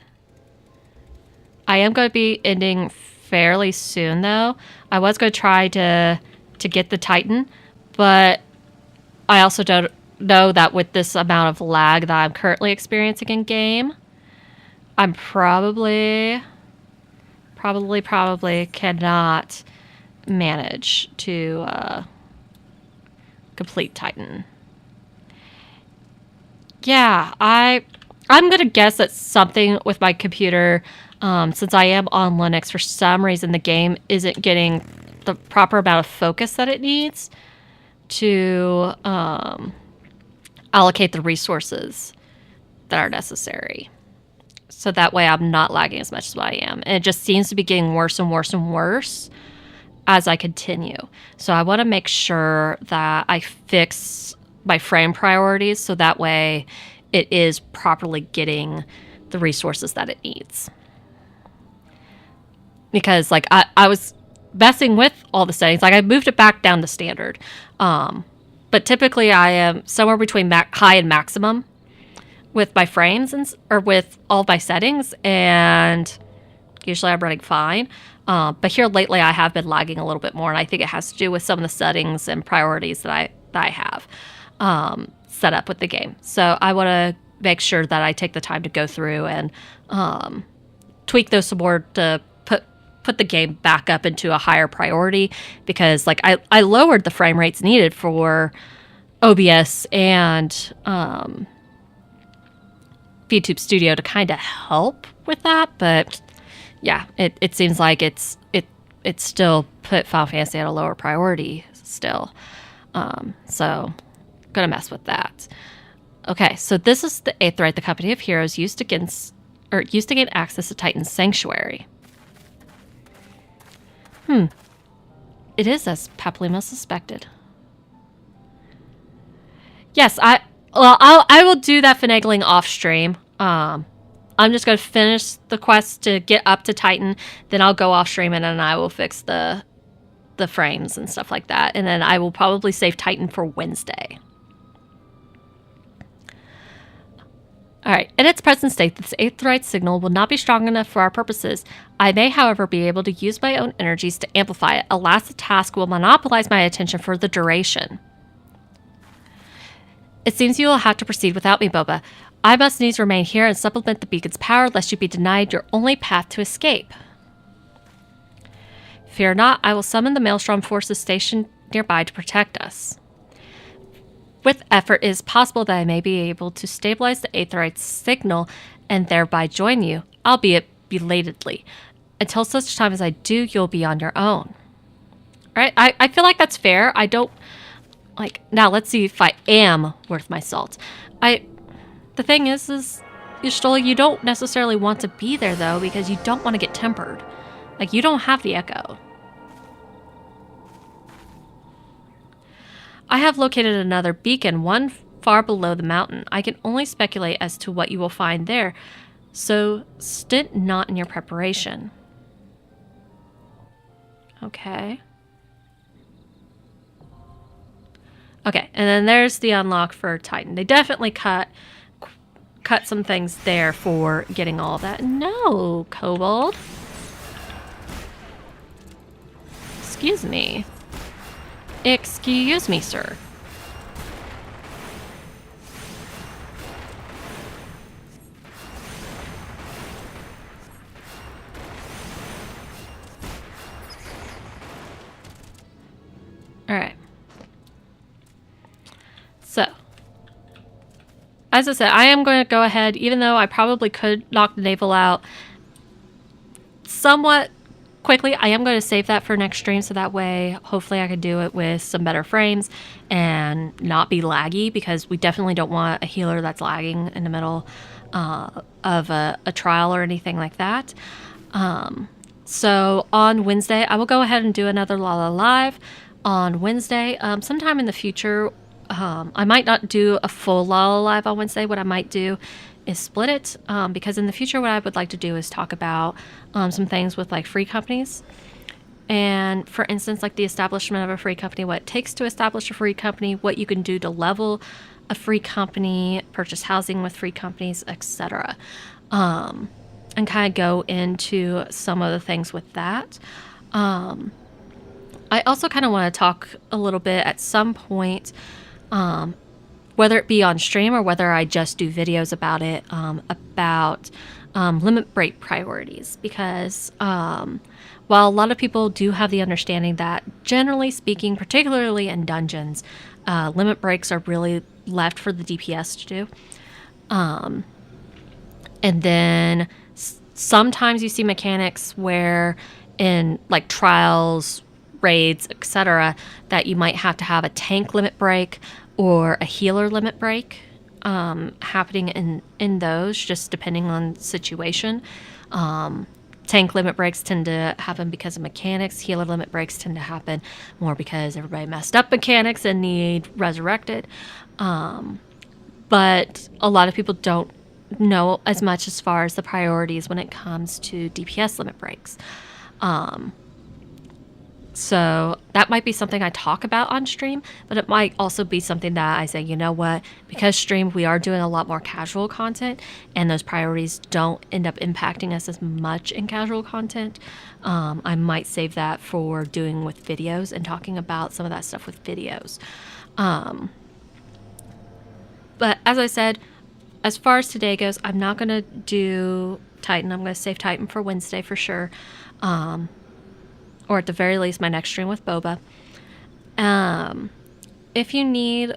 I am going to be ending fairly soon, though. I was going to try to get the Titan, but I also don't know that with this amount of lag that I'm currently experiencing in game, I'm probably cannot manage to complete Titan. Yeah, I'm gonna guess that something with my computer, since I am on Linux, for some reason the game isn't getting the proper amount of focus that it needs to allocate the resources that are necessary. So that way I'm not lagging as much as I am. And it just seems to be getting worse and worse and worse as I continue. So I want to make sure that I fix my frame priorities so that way it is properly getting the resources that it needs. Because like I was messing with all the settings. Like I moved it back down to standard. But typically I am somewhere between high and maximum with my frames or with all my settings, and usually I'm running fine. But here lately I have been lagging a little bit more, and I think it has to do with some of the settings and priorities that I have set up with the game. So I want to make sure that I take the time to go through and tweak those some more to put the game back up into a higher priority, because like I lowered the frame rates needed for OBS and VTube Studio to kind of help with that, but yeah, it seems like it's still put Final Fantasy at a lower priority still. So gonna mess with that. Okay, so this is the Aetheryte, the company of heroes used to gain access to Titan's sanctuary. It is as Paplima suspected. Yes, I will do that finagling off stream. I'm just going to finish the quest to get up to Titan, then I'll go off stream and then I will fix the frames and stuff like that, and then I will probably save Titan for Wednesday. Alright, in its present state, this Aetheryte signal will not be strong enough for our purposes. I may, however, be able to use my own energies to amplify it. Alas, the task will monopolize my attention for the duration. It seems you will have to proceed without me, Boba. I must needs remain here and supplement the beacon's power, lest you be denied your only path to escape. Fear not, I will summon the Maelstrom forces stationed nearby to protect us. With effort, it is possible that I may be able to stabilize the Aetheryte's signal and thereby join you, albeit belatedly. Until such time as I do, you'll be on your own. All right? I feel like that's fair. I don't... Like, now let's see if I am worth my salt. The thing is Y'shtola, you don't necessarily want to be there, though, because you don't want to get tempered. Like, you don't have the echo. I have located another beacon, one far below the mountain. I can only speculate as to what you will find there, so stint not in your preparation. Okay. Okay, and then there's the unlock for Titan. They definitely cut some things there for getting all that. No, Kobold. Excuse me. Excuse me, sir. All right. So, as I said, I am going to go ahead, even though I probably could knock the naval out somewhat quickly, I am going to save that for next stream, so that way hopefully I can do it with some better frames and not be laggy, because we definitely don't want a healer that's lagging in the middle of a trial or anything like that. So on Wednesday, I will go ahead and do another Lala live on Wednesday. Sometime in the future, I might not do a full Lala live on Wednesday. What I might do is split it, because in the future what I would like to do is talk about some things with like free companies, and for instance like the establishment of a free company, what it takes to establish a free company, what you can do to level a free company, purchase housing with free companies, etc. And kind of go into some of the things with that. I also kind of want to talk a little bit at some point, whether it be on stream or whether I just do videos about it, about limit break priorities, because while a lot of people do have the understanding that, generally speaking, particularly in dungeons, limit breaks are really left for the DPS to do. And then sometimes you see mechanics where in like trials, raids, etc., that you might have to have a tank limit break or a healer limit break happening in those, just depending on situation. Tank limit breaks tend to happen because of mechanics. Healer limit breaks tend to happen more because everybody messed up mechanics and need resurrected. But a lot of people don't know as much as far as the priorities when it comes to DPS limit breaks. So that might be something I talk about on stream, but it might also be something that I say, you know what, because stream, we are doing a lot more casual content, and those priorities don't end up impacting us as much in casual content. I might save that for doing with videos and talking about some of that stuff with videos. But as I said, as far as today goes, I'm not going to do Titan. I'm going to save Titan for Wednesday for sure. Or at the very least, my next stream with Boba. If you need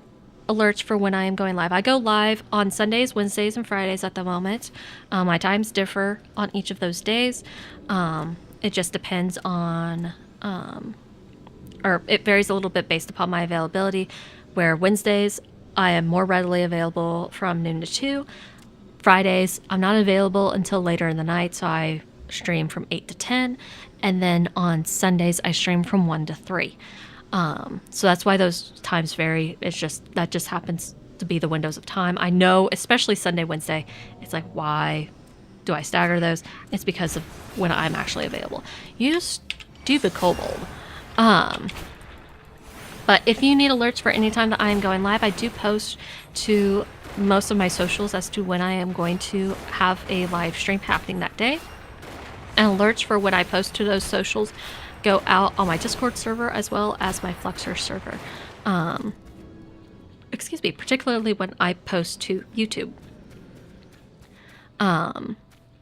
alerts for when I am going live, I go live on Sundays, Wednesdays, and Fridays at the moment. My times differ on each of those days. It just depends on, or it varies a little bit based upon my availability, where Wednesdays, I am more readily available from noon to 2. Fridays, I'm not available until later in the night, so I stream from 8 to 10. And then on Sundays, I stream from 1 to 3. So that's why those times vary. It's just, that just happens to be the windows of time. I know, especially Sunday, Wednesday, it's like, why do I stagger those? It's because of when I'm actually available. You stupid kobold. But if you need alerts for any time that I am going live, I do post to most of my socials as to when I am going to have a live stream happening that day. And alerts for when I post to those socials go out on my Discord server as well as my Fluxer server. Particularly when I post to YouTube.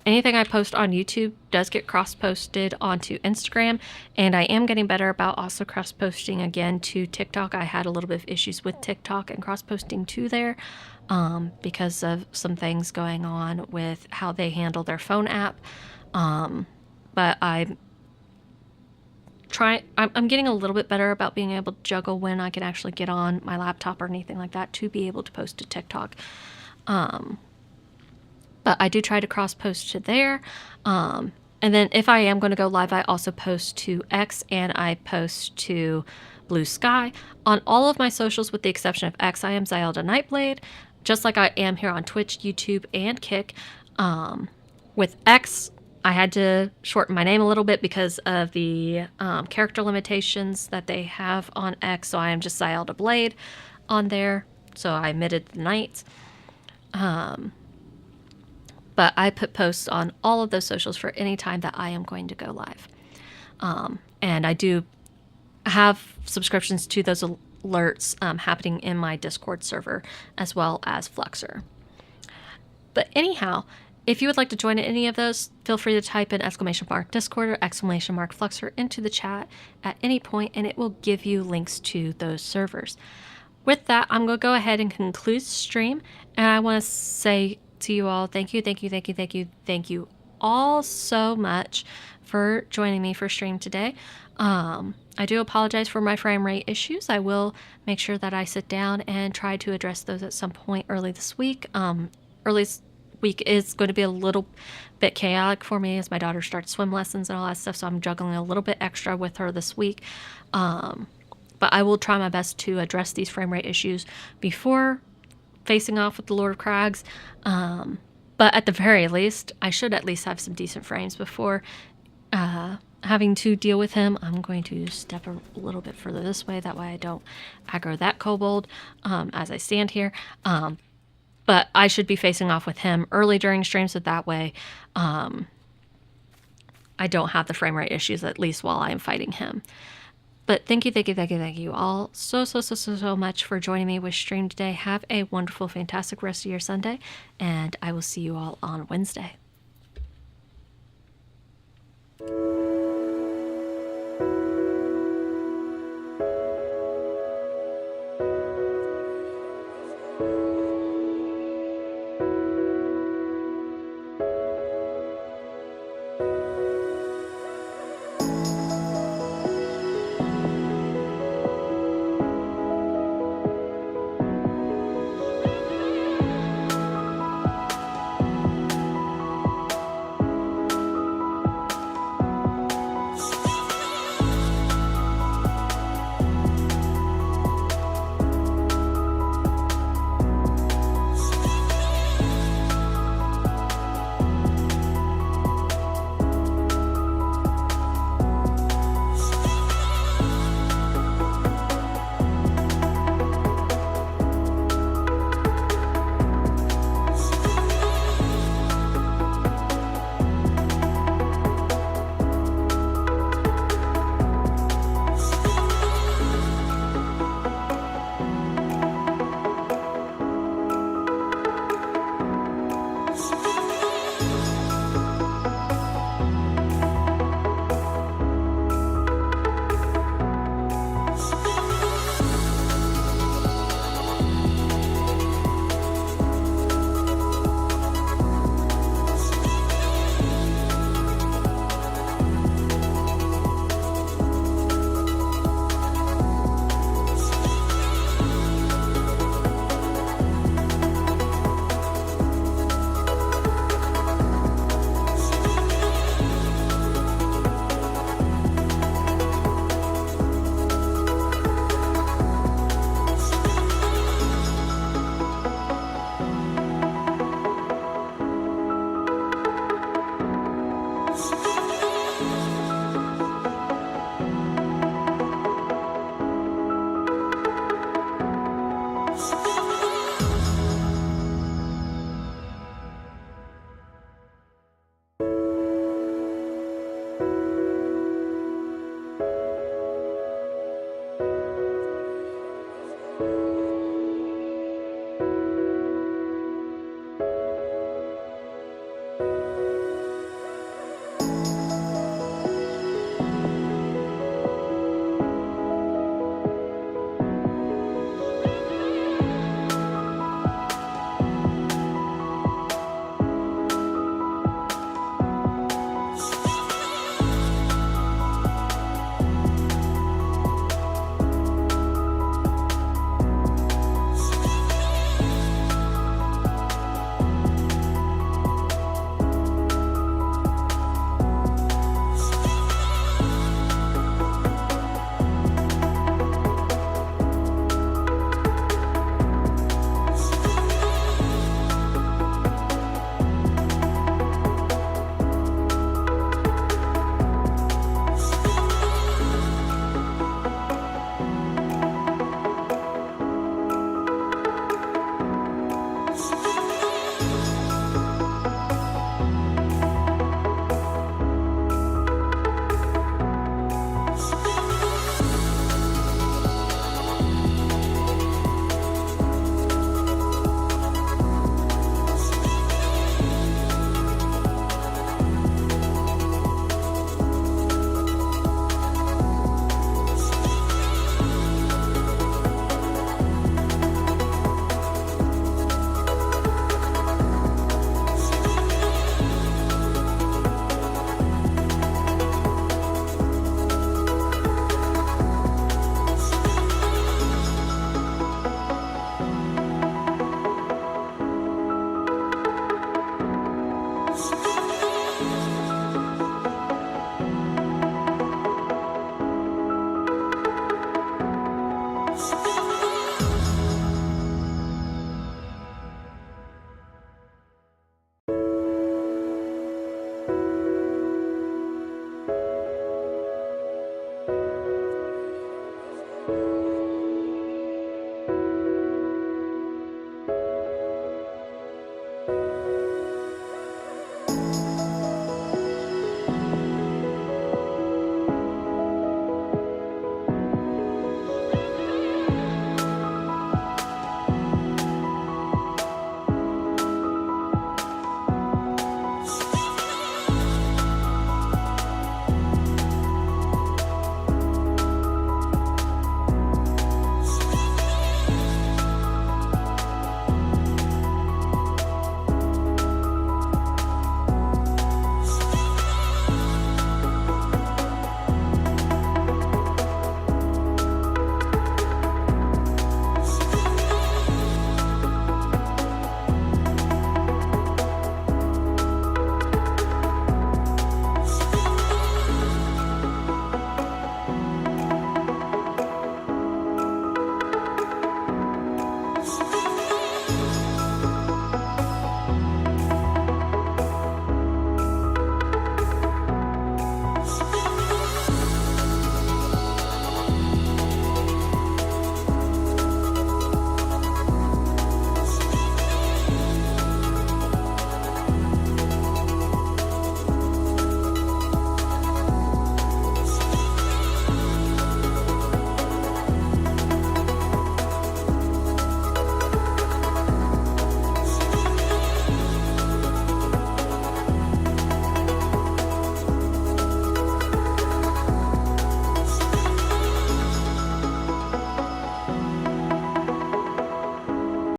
Anything I post on YouTube does get cross-posted onto Instagram, and I am getting better about also cross-posting again to TikTok. I had a little bit of issues with TikTok and cross-posting to there because of some things going on with how they handle their phone app. But I'm getting a little bit better about being able to juggle when I can actually get on my laptop or anything like that to be able to post to TikTok. But I do try to cross-post to there. And then if I am going to go live, I also post to X and I post to Blue Sky. On all of my socials, with the exception of X, I am Zelda Nightblade, just like I am here on Twitch, YouTube, and Kick. With X, I had to shorten my name a little bit because of the character limitations that they have on X, so I am just Zelda Blade on there. So I omitted the night. But I put posts on all of those socials for any time that I am going to go live. And I do have subscriptions to those alerts happening in my Discord server as well as Fluxer. But anyhow, if you would like to join any of those, feel free to type in !Discord or !Fluxer into the chat at any point, and it will give you links to those servers. With that, I'm going to go ahead and conclude the stream, and I want to say to you all, thank you all so much for joining me for stream today. I do apologize for my frame rate issues. I will make sure that I sit down and try to address those at some point early this week. Early this week is going to be a little bit chaotic for me as my daughter starts swim lessons and all that stuff, so I'm juggling a little bit extra with her this week. But I will try my best to address these frame rate issues before facing off with the Lord of Crags. But at the very least, I should at least have some decent frames before having to deal with him. I'm going to step a little bit further this way. That way I don't aggro that kobold as I stand here. But I should be facing off with him early during streams, so that way I don't have the frame rate issues, at least while I am fighting him. But thank you all so much for joining me with stream today. Have a wonderful, fantastic rest of your Sunday, and I will see you all on Wednesday.